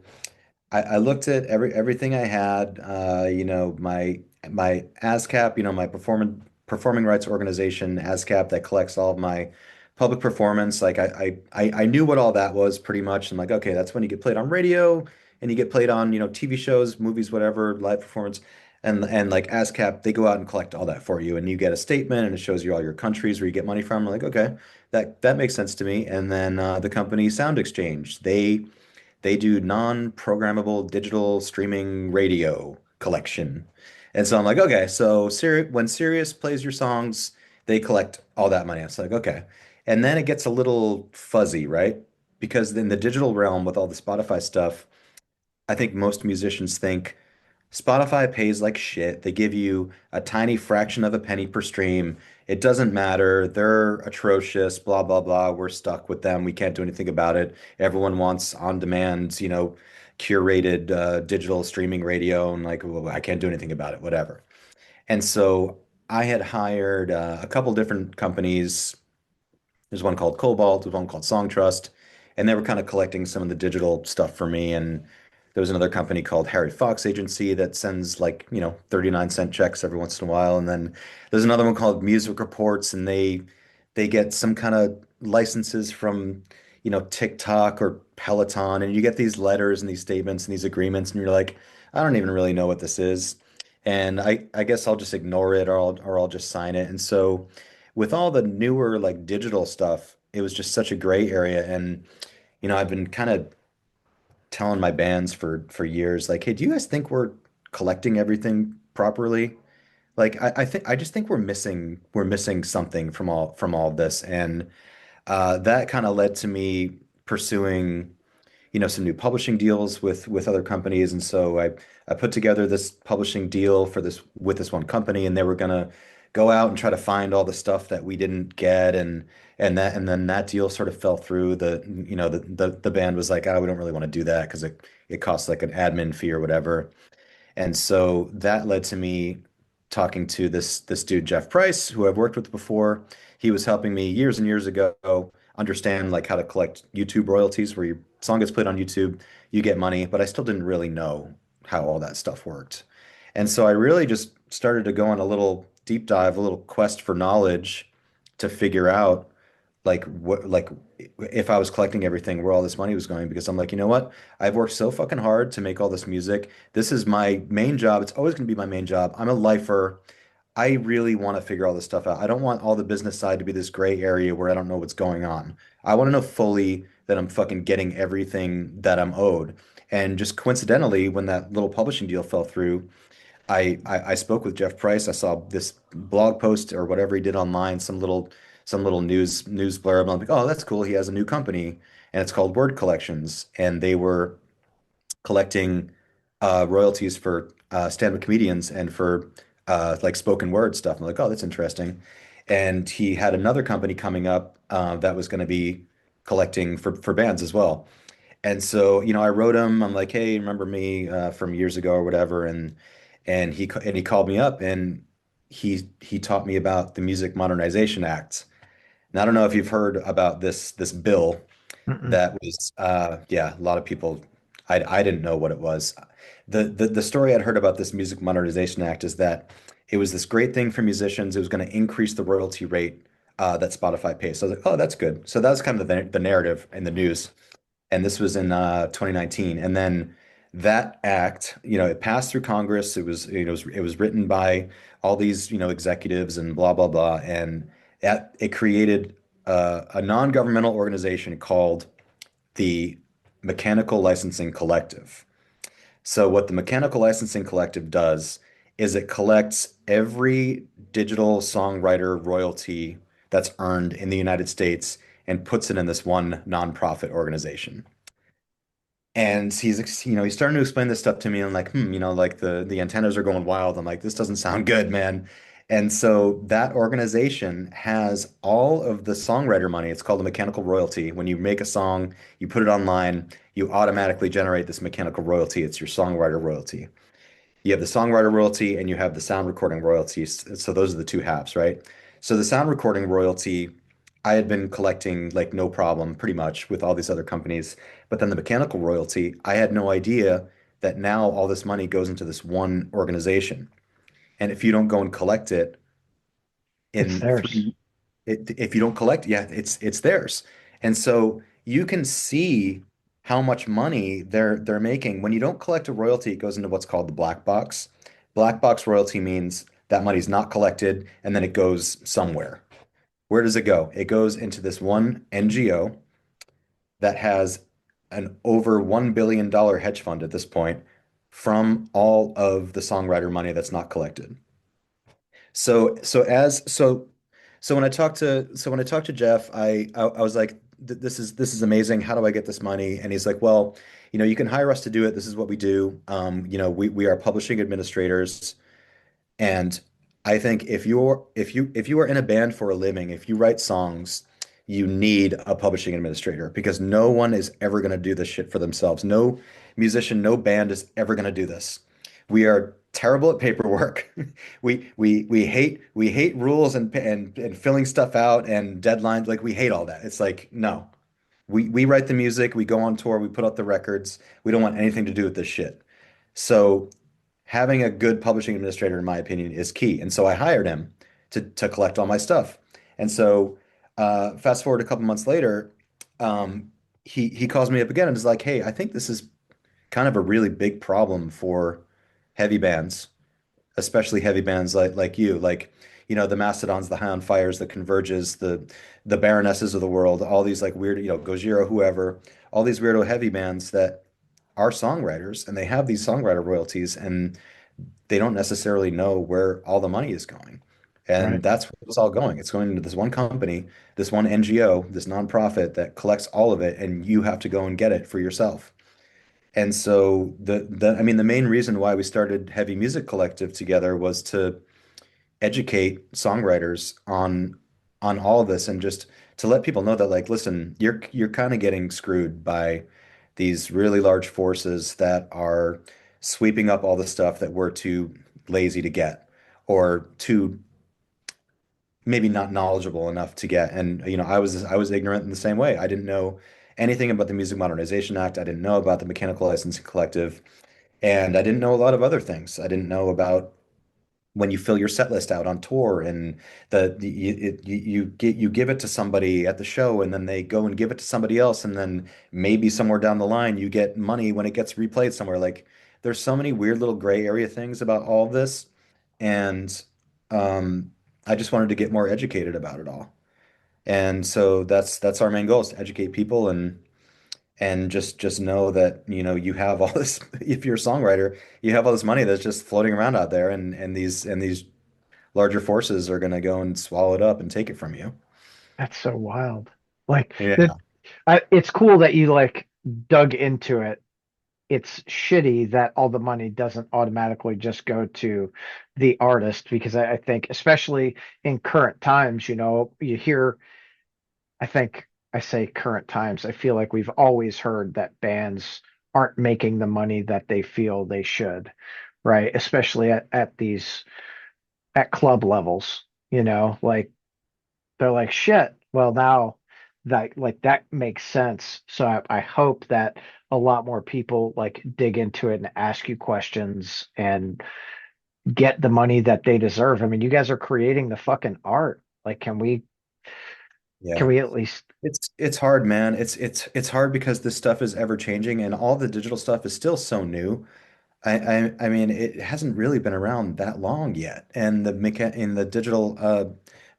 I looked at everything I had, my ASCAP, my performing rights organization, ASCAP, that collects all of my public performance. Like I knew what all that was pretty much. I'm like, okay, that's when you get played on radio and you get played on, TV shows, movies, whatever, live performance. And like ASCAP, they go out and collect all that for you, and you get a statement, and it shows you all your countries where you get money from. I'm like, okay, that makes sense to me. And then the company Sound Exchange, they do non-programmable digital streaming radio collection. And so I'm like, okay, so when Sirius plays your songs, they collect all that money. It's like, okay. And then it gets a little fuzzy, right? Because in the digital realm with all the Spotify stuff, I think most musicians think, Spotify pays like shit. They give you a tiny fraction of a penny per stream. It doesn't matter. They're atrocious, blah, blah, blah. We're stuck with them. We can't do anything about it. Everyone wants on-demand, curated digital streaming radio, and like, well, I can't do anything about it, whatever. And so I had hired a couple different companies. There's one called Cobalt, there's one called Song Trust, and they were kind of collecting some of the digital stuff for me. And there was another company called Harry Fox Agency that sends like, 39-cent checks every once in a while. And then there's another one called Music Reports, and they get some kind of licenses from, TikTok or Peloton, and you get these letters and these statements and these agreements, and you're like, I don't even really know what this is. And I guess I'll just ignore it, or I'll just sign it. And so with all the newer like digital stuff, it was just such a gray area. And I've been kind of telling my bands for years, like, hey, do you guys think we're collecting everything properly? Like, I just think we're missing something from all of this. And that kind of led to me pursuing some new publishing deals with other companies. And so I put together this publishing deal for this with this one company, and they were gonna go out and try to find all the stuff that we didn't get, and then that deal sort of fell through. The band was like, oh, we don't really want to do that because it costs like an admin fee or whatever. And so that led to me talking to this dude, Jeff Price, who I've worked with before. He was helping me years and years ago understand like how to collect YouTube royalties, where your song gets played on YouTube, you get money, but I still didn't really know how all that stuff worked. And so I really just started to go on a little deep dive, a little quest for knowledge to figure out like if I was collecting everything, where all this money was going, because I'm like, you know what? I've worked so fucking hard to make all this music. This is my main job. It's always going to be my main job. I'm a lifer. I really want to figure all this stuff out. I don't want all the business side to be this gray area where I don't know what's going on. I want to know fully that I'm fucking getting everything that I'm owed. And just coincidentally, when that little publishing deal fell through, I spoke with Jeff Price. I saw this blog post or whatever he did online, some little news blurb. And I'm like, oh, that's cool. He has a new company, and it's called Word Collections, and they were collecting royalties for stand-up comedians and for like spoken word stuff. I'm like, oh, that's interesting. And he had another company coming up that was going to be collecting for bands as well. And so, I wrote him. I'm like, hey, remember me from years ago or whatever? And he called me up, and he taught me about the Music Modernization Act. And I don't know if you've heard about this bill Mm-mm. that was yeah, a lot of people, I didn't know what it was. The story I'd heard about this Music Modernization Act is that it was this great thing for musicians. It was going to increase the royalty rate that Spotify pays. So I was like, oh, that's good. So that was kind of the narrative in the news. And this was in 2019. And then that act, it passed through Congress. It was written by all these, executives and blah blah blah, and it created a non-governmental organization called the Mechanical Licensing Collective. So what the Mechanical Licensing Collective does is it collects every digital songwriter royalty that's earned in the United States and puts it in this one nonprofit organization. And he's starting to explain this stuff to me, and like, like the antennas are going wild. I'm like, this doesn't sound good, man. And so that organization has all of the songwriter money. It's called a mechanical royalty. When you make a song, you put it online, you automatically generate this mechanical royalty. It's your songwriter royalty. You have the songwriter royalty and you have the sound recording royalties. So those are the two halves, right? So the sound recording royalty, I had been collecting like no problem pretty much with all these other companies. But then the mechanical royalty, I had no idea that now all this money goes into this one organization. And if you don't go and collect it It's in theirs. if you don't collect, yeah, it's theirs. And so you can see how much money they're making. When you don't collect a royalty, it goes into what's called the black box. Black box royalty means that money's not collected and then it goes somewhere. Where does it go? It goes into this one NGO that has an over $1 billion hedge fund at this point from all of the songwriter money that's not collected. So when I talked to Jeff, I was like, this is amazing. How do I get this money?" And he's like, "Well, you can hire us to do it. This is what we do. We are publishing administrators. And I think if you are in a band for a living, if you write songs, you need a publishing administrator because no one is ever going to do this shit for themselves. No musician, no band is ever going to do this. We are terrible at paperwork. We hate rules and filling stuff out and deadlines. Like we hate all that. It's like, no. We write the music, we go on tour, we put out the records. We don't want anything to do with this shit. So having a good publishing administrator, in my opinion, is key. And so I hired him to collect all my stuff. And so fast forward a couple months later, he calls me up again and is like, "Hey, I think this is kind of a really big problem for heavy bands, especially heavy bands like you, like the Mastodons, the High on Fires, the Converges, the Baronesses of the world, all these like weird, Gojira, whoever, all these weirdo heavy bands that are songwriters and they have these songwriter royalties and they don't necessarily know where all the money is going. Right. And that's where it's all going. It's going to this one company, this one NGO, this nonprofit that collects all of it, and you have to go and get it for yourself. And so I mean, the main reason why we started Heavy Music Collective together was to educate songwriters on all of this and just to let people know that like, listen, you're kind of getting screwed by these really large forces that are sweeping up all the stuff that we're too lazy to get or too maybe not knowledgeable enough to get. And I was ignorant in the same way. I didn't know anything about the Music Modernization Act. I didn't know about the Mechanical Licensing Collective, and I didn't know a lot of other things. I didn't know about when you fill your set list out on tour and you give it to somebody at the show and then they go and give it to somebody else and then maybe somewhere down the line you get money when it gets replayed somewhere. Like there's so many weird little gray area things about all of this, and um, I just wanted to get more educated about it all. And so that's our main goal is to educate people and just know that you have all this if you're a songwriter you have all this money that's just floating around out there and these larger forces are going to go and swallow it up and take it from you. That's so wild. Like that, Yeah. it's cool that you like dug into it. It's shitty that all the money doesn't automatically just go to the artist because I think, especially in current times, you hear, I think I say current times, I feel like we've always heard that bands aren't making the money that they feel they should, right? Especially at these, at club levels, like they're like, shit, well, now that like that makes sense. So I hope that a lot more people like dig into it and ask you questions and get the money that they deserve. I mean, you guys are creating the fucking art. Like, can Yeah. we at least, It's hard, man. It's hard because this stuff is ever changing and all the digital stuff is still so new. I mean, it hasn't really been around that long yet, and the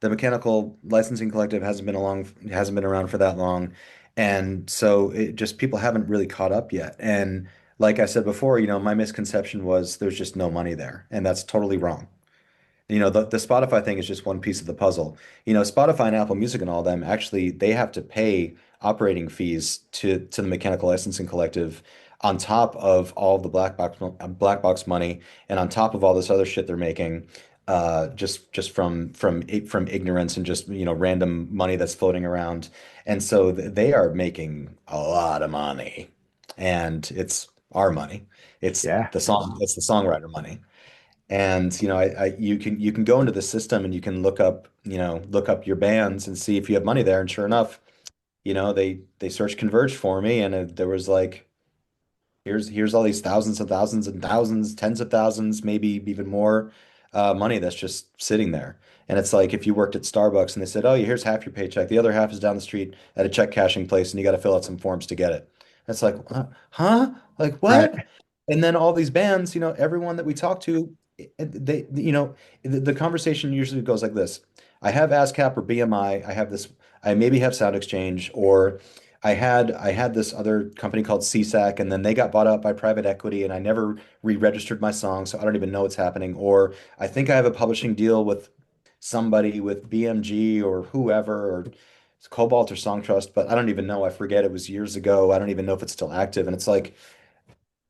mechanical licensing collective hasn't been around for that long, and so it just people haven't really caught up yet. And like I said before, my misconception was there's just no money there, and that's totally wrong. The Spotify thing is just one piece of the puzzle. Spotify and Apple Music and all them actually they have to pay operating fees to the Mechanical Licensing Collective on top of all of the black box money and on top of all this other shit they're making just from ignorance and just random money that's floating around. And so they are making a lot of money. And it's our money. yeah, It's the songwriter money. And you can go into the system and you can look up your bands and see if you have money there. And sure enough, they searched Converge for me, and there was like here's all these thousands and thousands and thousands, tens of thousands, maybe even more money that's just sitting there. And it's like if you worked at Starbucks and they said, "Oh, here's half your paycheck. The other half is down the street at a check cashing place, and you got to fill out some forms to get it." It's like, huh? Like right. what? And then all these bands, everyone that we talk to, the conversation usually goes like this. I have ASCAP or BMI. I have this. I maybe have Sound Exchange, or I had this other company called CSAC, and then they got bought out by private equity, and I never re-registered my song, so I don't even know what's happening. Or I think I have a publishing deal with somebody with BMG or whoever, or it's Cobalt or Song Trust, but I don't even know. I forget. It was years ago. I don't even know if it's still active. And it's like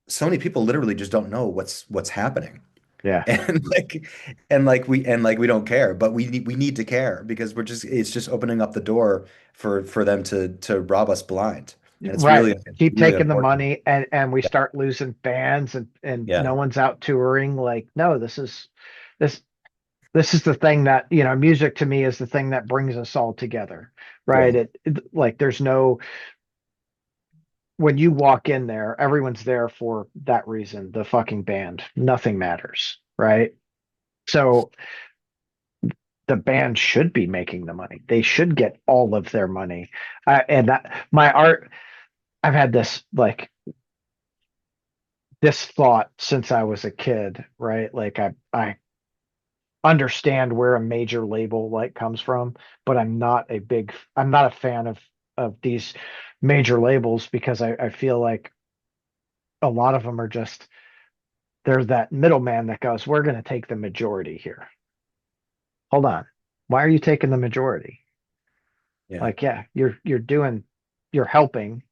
so many people literally just don't know what's happening. Yeah. And we don't care, but we need to care because we're just it's just opening up the door for them to rob us blind. And Right. it's Keep really taking the unfortunate. money and we start losing fans and no Yeah. one's out touring. Like, no, this this is the thing that, music to me is the thing that brings us all together. Right. Right. Like there's no when you walk in there, everyone's there for that reason, the fucking band. Nothing matters. Right. So the band should be making the money. They should get all of their money. And that my art, I've had this thought since I was a kid, right? Like I understand where a major label like comes from, but I'm not a fan of these major labels because I feel like a lot of them are just there's that middleman that goes, we're going to take the majority here. Hold on. Why are you taking the majority? Yeah. Like, yeah, you're helping,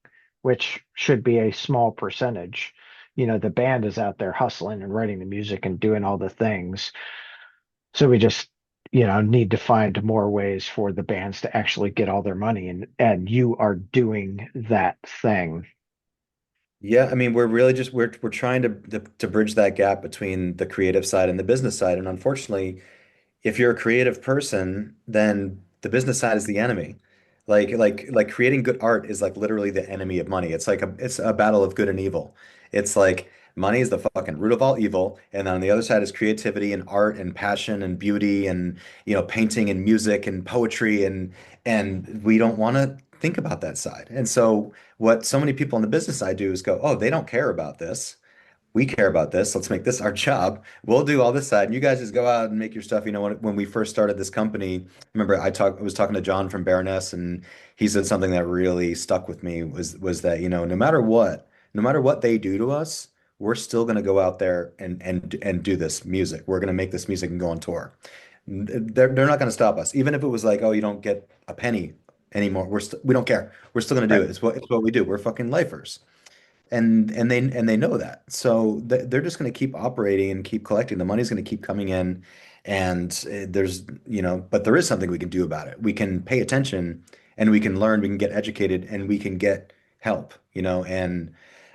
which should be a small percentage. The band is out there hustling and writing the music and doing all the things. So we just, need to find more ways for the bands to actually get all their money and you are doing that thing. Yeah, I mean, we're really just we're trying to bridge that gap between the creative side and the business side. And unfortunately, if you're a creative person, then the business side is the enemy. Like creating good art is like literally the enemy of money. It's a battle of good and evil. It's like money is the fucking root of all evil, and then on the other side is creativity and art and passion and beauty and painting and music and poetry and we don't want to think about that side. And so what so many people on the business side do is go, "Oh, they don't care about this. We care about this. Let's make this our job. We'll do all this side. And you guys just go out and make your stuff." When we first started this company, remember I was talking to John from Baroness, and he said something that really stuck with me was that, no matter what they do to us, we're still going to go out there and do this music. We're going to make this music and go on tour. They're not going to stop us. Even if it was like, "Oh, you don't get a penny anymore." We don't care. We're still going to do Right. it. It's what we do. We're fucking lifers and they know that. So they're just going to keep operating and keep collecting. The money's going to keep coming in, and but there is something we can do about it. We can pay attention, and we can learn. We can get educated, and we can get help. And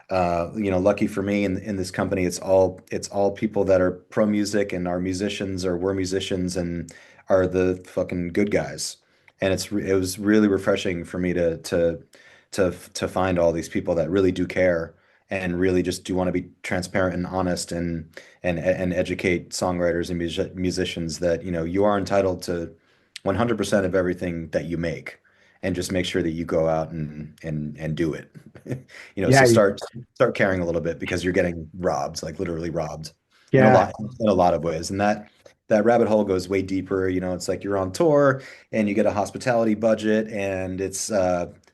lucky for me in this company, it's all people that are pro music and are musicians or were musicians and are the fucking good guys. And it was really refreshing for me to find all these people that really do care and really just do want to be transparent and honest and educate songwriters and musicians that you are entitled to 100% of everything that you make, and just make sure that you go out and do it. So Yeah. start caring a little bit because you're getting robbed, like literally robbed in a Yeah. lot of ways. And that rabbit hole goes way deeper. It's like you're on tour and you get a hospitality budget and it's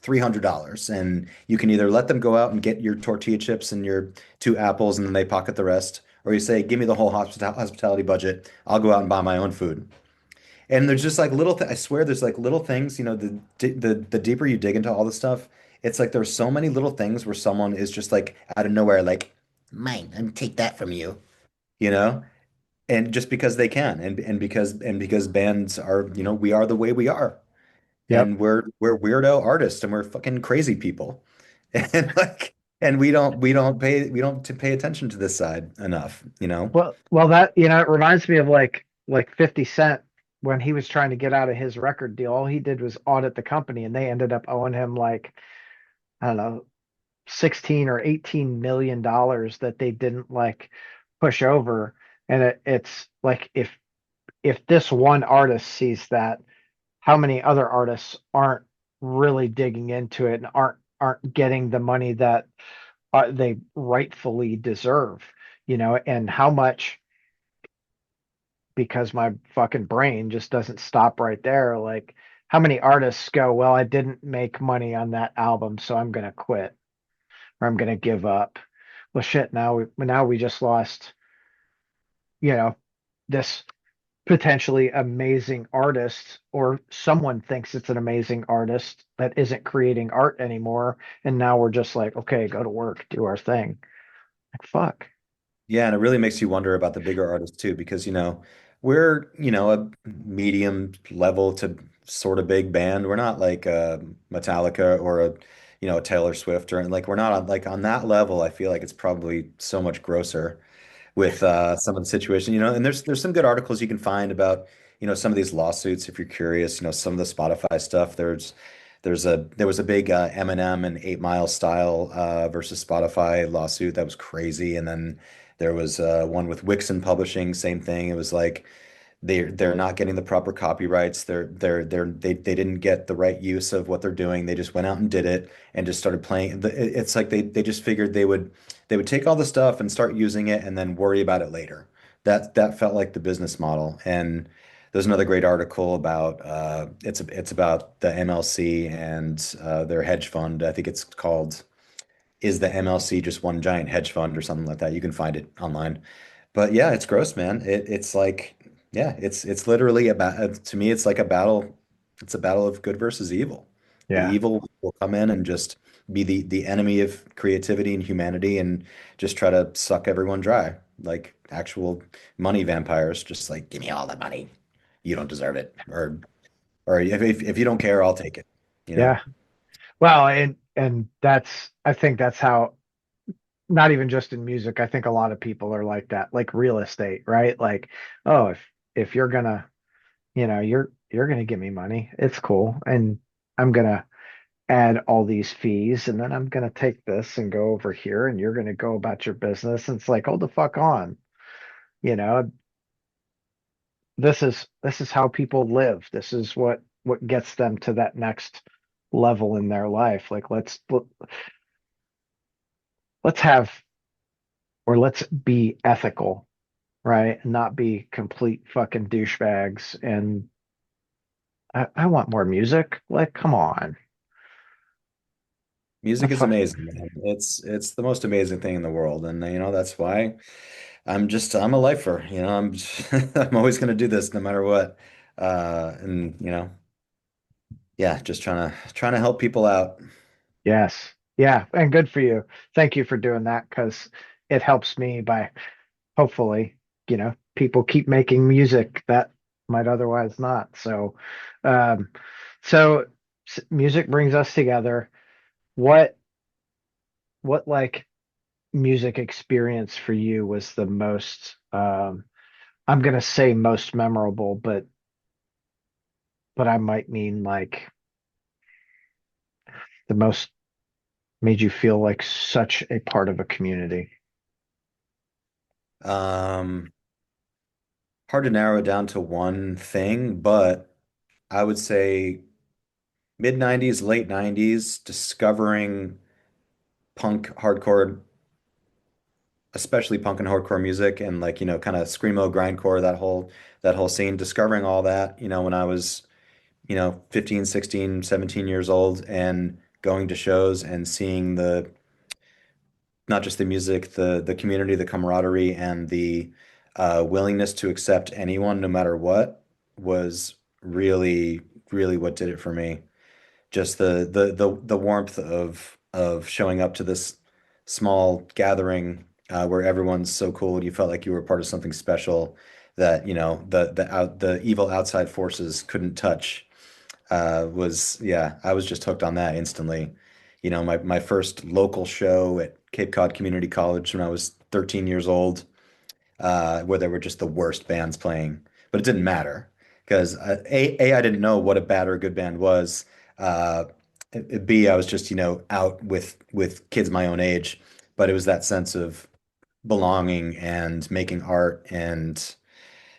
$300, and you can either let them go out and get your tortilla chips and your two apples and then they pocket the rest, or you say, "Give me the whole hospitality budget. I'll go out and buy my own food." And there's just like I swear there's like little things, the deeper you dig into all this stuff, it's like there's so many little things where someone is just like out of nowhere, like, "Mine, and take that from you," you know? And just because they can, and because bands are, we are the way we are. Yep. And we're weirdo artists and we're fucking crazy people. And we don't pay attention to this side enough. Well, that it reminds me of like 50 Cent when he was trying to get out of his record deal. All he did was audit the company, and they ended up owing him like I don't know 16 or 18 million dollars that they didn't like push over. And it's like if this one artist sees that, how many other artists aren't really digging into it and aren't getting the money that they rightfully deserve, and how much because my fucking brain just doesn't stop right there. Like, how many artists go, well, I didn't make money on that album, so I'm gonna quit or I'm gonna give up. Well, shit, now we just lost, you know, this. potentially amazing artist, or someone thinks it's an amazing artist that isn't creating art anymore, and now we're just like, okay, go to work, do our thing. Like, fuck. Yeah, and it really makes you wonder about the bigger artists too, because we're a medium level to sort of big band. We're not like Metallica or a Taylor Swift, or like we're not on like on that level. I feel like it's probably so much grosser with some of the situation, and there's some good articles you can find about, some of these lawsuits if you're curious, some of the Spotify stuff. There was a big Eminem and 8 Mile Style versus Spotify lawsuit that was crazy, and then there was one with Wixon Publishing, same thing. It was like they're not getting the proper copyrights. They didn't get the right use of what they're doing. They just went out and did it and just started playing. It's like they just figured they would take all the stuff and start using it and then worry about it later. That felt like the business model. And there's another great article about it's about the MLC and their hedge fund. I think it's called "Is the MLC Just One Giant Hedge Fund" or something like that. You can find it online. But yeah, it's gross, man. It's like, yeah, it's literally about to me, it's like a battle. It's a battle of good versus evil. The Yeah. evil will come in and just be the enemy of creativity and humanity and just try to suck everyone dry, like actual money vampires. Just like, give me all the money. You don't deserve it, or if you don't care, I'll take it. You know? Yeah. Well, and that's, I think that's how, not even just in music, I think a lot of people are like that, like real estate, right? Like, oh, if you're gonna, you're gonna give me money, it's cool. And I'm gonna add all these fees, and then I'm gonna take this and go over here, and you're gonna go about your business. And it's like, hold the fuck on. You know, this is how people live. This is what gets them to that next level in their life. Like, let's have, or let's be ethical, right? And not be complete fucking douchebags. And I want more music. Like, come on. Music That's is fuck. amazing, man. It's the most amazing thing in the world, and that's why I'm a lifer. I'm always gonna do this no matter what. And yeah, just trying to help people out. Yes. Yeah. And good for you. Thank you for doing that, because it helps me by, hopefully, people keep making music that might otherwise not. Um, so music brings us together. What, like music experience for you was the most, I'm gonna say most memorable, but I might mean like the most made you feel like such a part of a community. Um, Hard to narrow it down to one thing, but I would say mid 90s, late 90s, discovering punk, hardcore, especially punk and hardcore music, and like, kind of screamo, grindcore, that whole scene, discovering all that, when I was 15, 16, 17 years old, and going to shows and seeing not just the music, the community, the camaraderie, and the willingness to accept anyone no matter what was really, really what did it for me. Just the warmth of showing up to this small gathering where everyone's so cool. You felt like you were part of something special that, the evil outside forces couldn't touch. Yeah, I was just hooked on that instantly. My first local show at Cape Cod Community College when I was 13 years old, where there were just the worst bands playing, but it didn't matter because I didn't know what a bad or a good band was. Uh, B, I was just, out with kids my own age, but it was that sense of belonging and making art and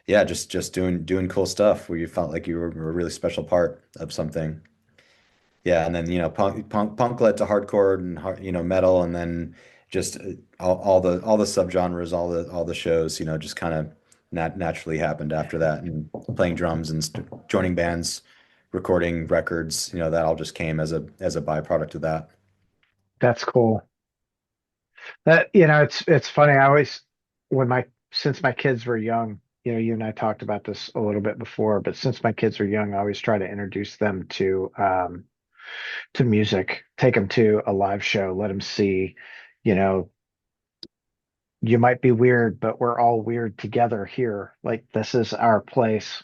yeah, just doing cool stuff where you felt like you were a really special part of something. Yeah, and then punk led to hardcore and metal, and then just all the subgenres, all the shows, just kind of naturally happened after that, and playing drums and joining bands, recording records, that all just came as a byproduct of that. That's cool. That, it's funny. I always, when my since my kids were young, you and I talked about this a little bit before, but since my kids are young, I always try to introduce them to music, take them to a live show, let them see, you know, you might be weird, but we're all weird together here. Like this is our place.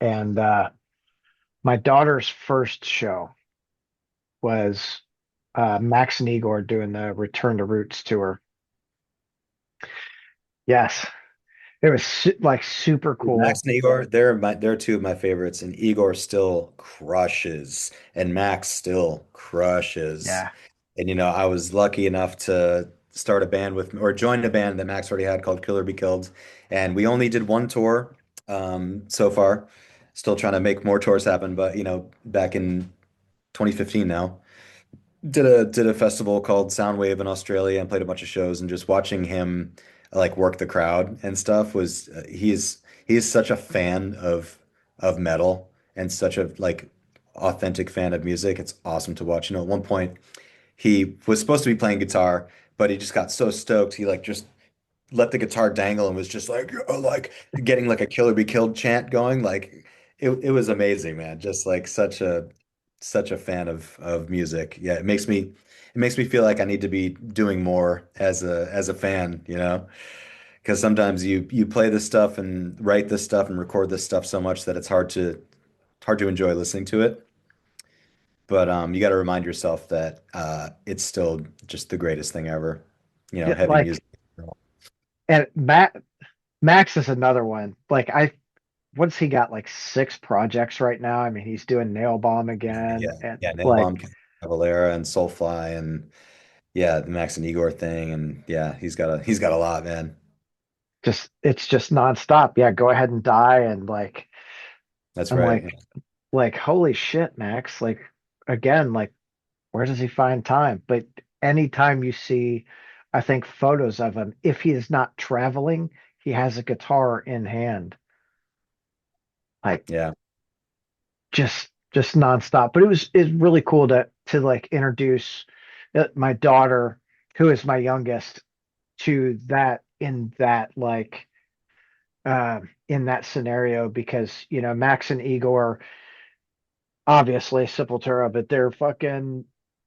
And my daughter's first show was Max and Igor doing the Return to Roots tour. Yes, it was like super Max cool. and Igor, they're two of my favorites, and Igor still crushes, and Max still crushes. Yeah. And I was lucky enough to start a band with or join a band that Max already had called Killer Be Killed, and we only did one tour so far. Still trying to make more tours happen, but back in 2015 now did a festival called Soundwave in Australia and played a bunch of shows and just watching him like work the crowd and stuff was he's such a fan of metal and such a like authentic fan of music. It's awesome to watch. At one point he was supposed to be playing guitar, but he just got so stoked he like just let the guitar dangle and was just like getting like a Killer Be Killed chant going. Like it was amazing, man. Just like such a fan of music. Yeah, it makes me feel like I need to be doing more as a fan, because sometimes you play this stuff and write this stuff and record this stuff so much that it's hard to enjoy listening to it. But you got to remind yourself that it's still just the greatest thing ever. Yeah, Heavy music. and Max is another one. What's he got, like six projects right now? I mean, he's doing Nail Bomb again, Yeah, and yeah, Nail like Bomb, Cavalera, and Soulfly, and yeah, the Max and Igor thing, and yeah, he's got a lot, man. just it's just nonstop. Yeah, go ahead and die, and like That's I'm right. like holy shit, Max. Like again, like where does he find time? But anytime you see, I think photos of him, if he is not traveling, he has a guitar in hand, like Yeah. just nonstop. But it's really cool to like introduce my daughter, who is my youngest, to that in that scenario because Max and Igor, obviously Sepultura, but they're fucking,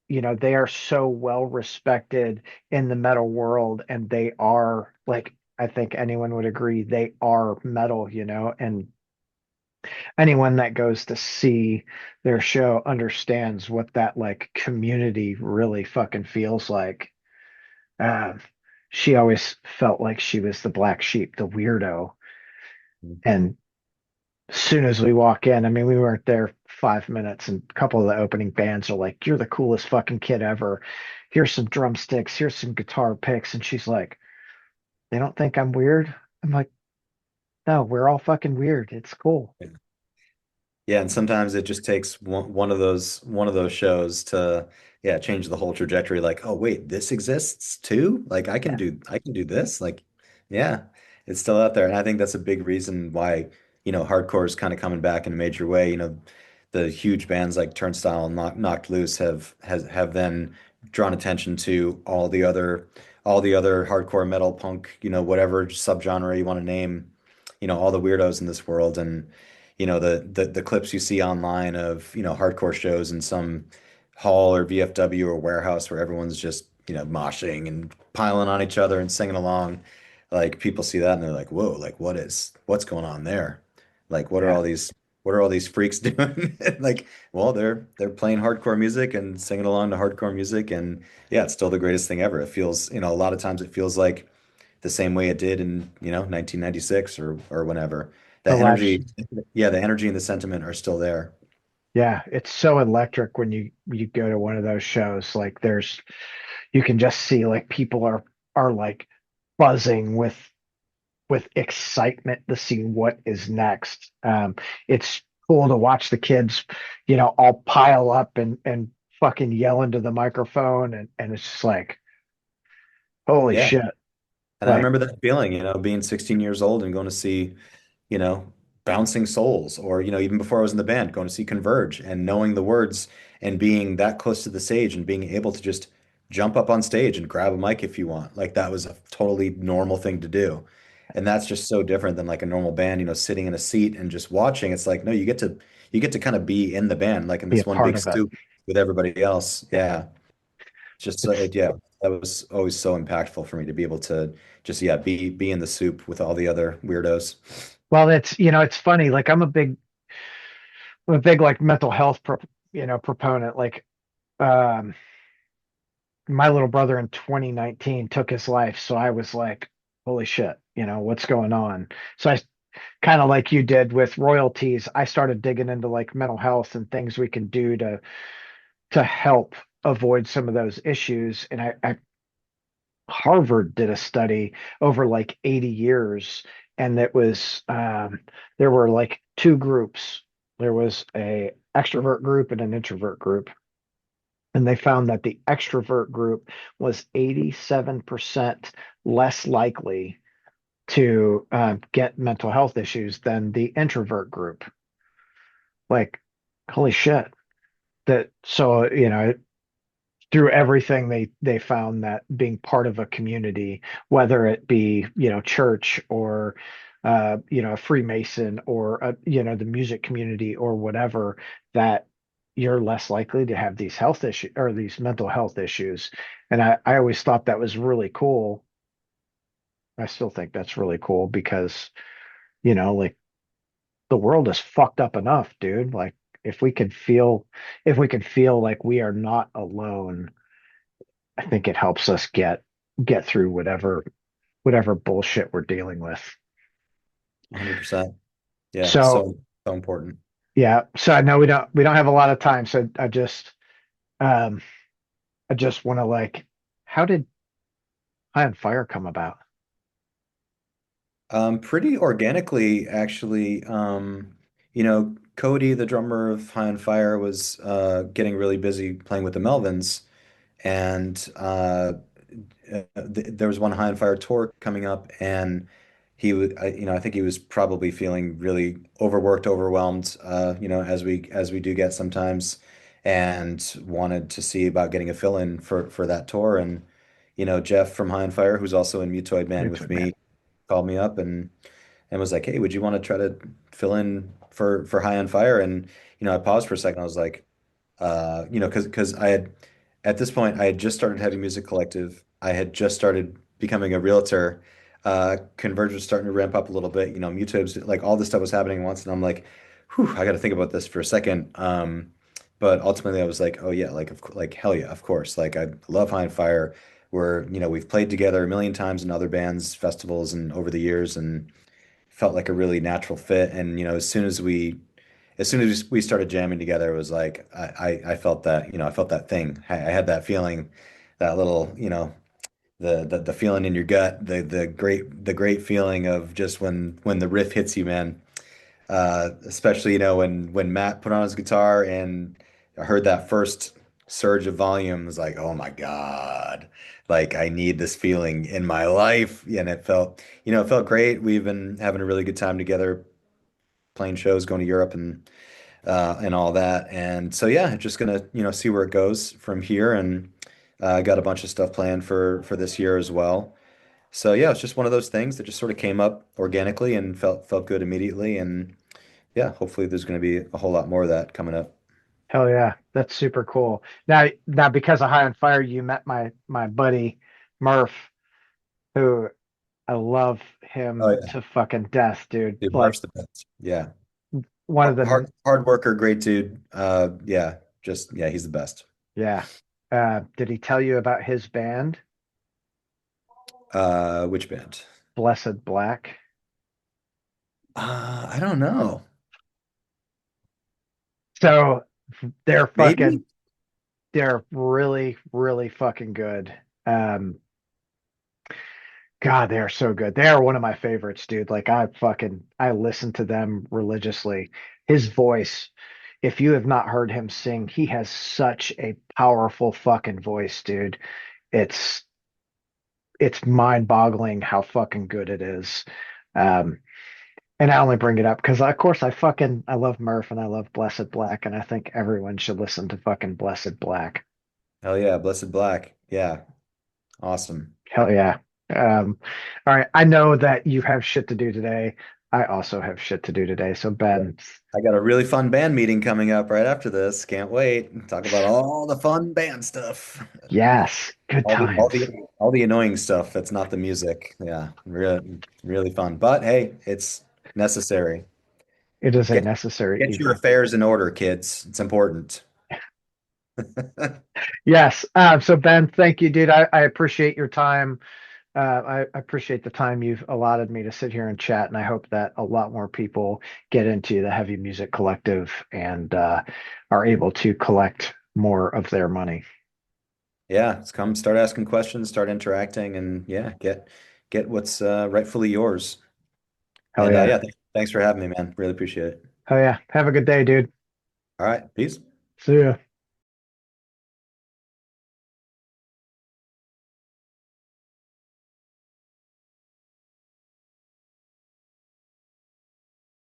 they are so well respected in the metal world, and they are like, I think anyone would agree they are metal, and anyone that goes to see their show understands what that like community really fucking feels like. Uh, she always felt like she was the black sheep, the weirdo, and as soon as we walk in, I mean, we weren't there 5 minutes, and a couple of the opening bands are like, "You're the coolest fucking kid ever. Here's some drumsticks. Here's some guitar picks." And she's like, "They don't think I'm weird." I'm like, "No, we're all fucking weird. It's cool." Yeah, and sometimes it just takes one of those shows to yeah, change the whole trajectory. Like, oh wait, this exists too? Like Yeah. I can do this. Like, yeah, it's still out there. And I think that's a big reason why, hardcore is kind of coming back in a major way. The huge bands like Turnstile and Knocked Loose have then drawn attention to all the other hardcore metal punk, whatever subgenre you want to name, all the weirdos in this world. And the clips you see online of hardcore shows in some hall or VFW or warehouse where everyone's just moshing and piling on each other and singing along, like people see that and they're like, whoa, like what's going on there, like Yeah. what are all these freaks doing? Like, well, they're playing hardcore music and singing along to hardcore music, and yeah, it's still the greatest thing ever. It feels, a lot of times it feels like the same way it did in 1996 or whenever. The That live, energy, yeah, the energy and the sentiment are still there. yeah, it's so electric when you go to one of those shows. Like you can just see like people are like buzzing with excitement to see what is next. It's cool to watch the kids, all pile up and fucking yell into the microphone, and it's just like, holy Yeah. shit. And I Like, remember that feeling, being 16 years old and going to see, you know, Bouncing Souls, or, even before I was in the band, going to see Converge and knowing the words and being that close to the stage and being able to just jump up on stage and grab a mic if you want. Like that was a totally normal thing to do. And that's just so different than like a normal band, sitting in a seat and just watching. It's like, no, you get to kind of be in the band, like in Be a this one part big of it. soup with everybody else. Yeah. Yeah. Just It's yeah, that was always so impactful for me to be able to just yeah, be in the soup with all the other weirdos. well, it's funny. Like I'm a big like mental health proponent. Like um my little brother in 2019 took his life, so I was like, holy shit, what's going on? So I kind of like you did with royalties, I started digging into like mental health and things we can do to help avoid some of those issues. And I Harvard did a study over like 80 years, and it was there were like two groups. There was a extrovert group and an introvert group. And they found that the extrovert group was 87% less likely to get mental health issues than the introvert group. Like, holy shit. That so through everything they found that being part of a community, whether it be church or a Freemason or the music community or whatever, that you're less likely to have these health issues or these mental health issues. And I always thought that was really cool. I still think that's really cool because like the world is fucked up enough, dude. Like if we could feel if we could feel like we are not alone, I think it helps us get through whatever bullshit we're dealing with. 100%. Yeah, So so important. yeah, so I know we don't have a lot of time, so um I just want to like, how did High on Fire come about? Pretty organically, actually. Cody, the drummer of High on Fire, was getting really busy playing with the Melvins, and there was one High on Fire tour coming up, and I think he was probably feeling really overworked, overwhelmed, as we do get sometimes, and wanted to see about getting a fill-in for that tour, and Jeff from High on Fire, who's also in Mutoid Band with Mutual Man. me, called me up and was like, "Hey, would you want to try to fill in for High on Fire?" And I paused for a second. I was like, because I had at this point I had just started Heavy Music Collective. I had just started becoming a realtor. Converge was starting to ramp up a little bit. YouTube's like all this stuff was happening at once, and I'm like, "Whew, I got to think about this for a second." But ultimately, I was like, "Oh yeah, like hell yeah, of course." Like I love High on Fire. We've played together a million times in other bands, festivals, and over the years, and felt like a really natural fit. And as soon as we started jamming together, it was like I felt that, I felt that thing. I had that feeling, that little, the feeling in your gut, the great feeling of just when the riff hits you, man. Especially, when Matt put on his guitar and I heard that first surge of volume, it was like, oh my God. Like I need this feeling in my life. And it felt great. We've been having a really good time together, playing shows, going to Europe and all that. And so yeah, just gonna, see where it goes from here. And got a bunch of stuff planned for this year as well. So yeah, it's just one of those things that just sort of came up organically and felt good immediately. And yeah, hopefully there's going to be a whole lot more of that coming up. Hell yeah, that's super cool. Now because of High on Fire, you met my buddy Murph, who I love Oh him yeah, to fucking death, dude. dude, Like Murph's the best. Yeah, one of hard the hard worker, great dude. Yeah, just yeah, he's the best. yeah. Did he tell you about his band, Which band? Blessed Black? I don't know. So they're Maybe. fucking they're really, really fucking good. Um, God, they're so good. They are one of my favorites, dude. Like I listen to them religiously. His voice, if you have not heard him sing, he has such a powerful fucking voice, dude. It's it's mind-boggling how fucking good it is. Um, and I only bring it up because of course I love Murph and I love Blessed Black, and I think everyone should listen to fucking Blessed Black. Hell yeah, Blessed Black. Yeah, awesome. Hell yeah. All right. I know that you have shit to do today. I also have shit to do today. So Ben, I got a really fun band meeting coming up right after this. Can't wait. Talk about all the fun band stuff. yes, good All the all times. the all the annoying stuff that's not the music. Yeah, really fun. But hey, it's necessary. It is a Get necessary get your evil. affairs in order, kids. It's important. Yes. So Ben, thank you, dude. I appreciate your time. I appreciate the time you've allotted me to sit here and chat, and I hope that a lot more people get into the heavy music collective and are able to collect more of their money. Yeah, it's come start asking questions, start interacting, and yeah, get what's rightfully yours. Hell And yeah. yeah, thanks for having me, man. Really appreciate it. Hell yeah. Have a good day, dude. All right, peace. See ya.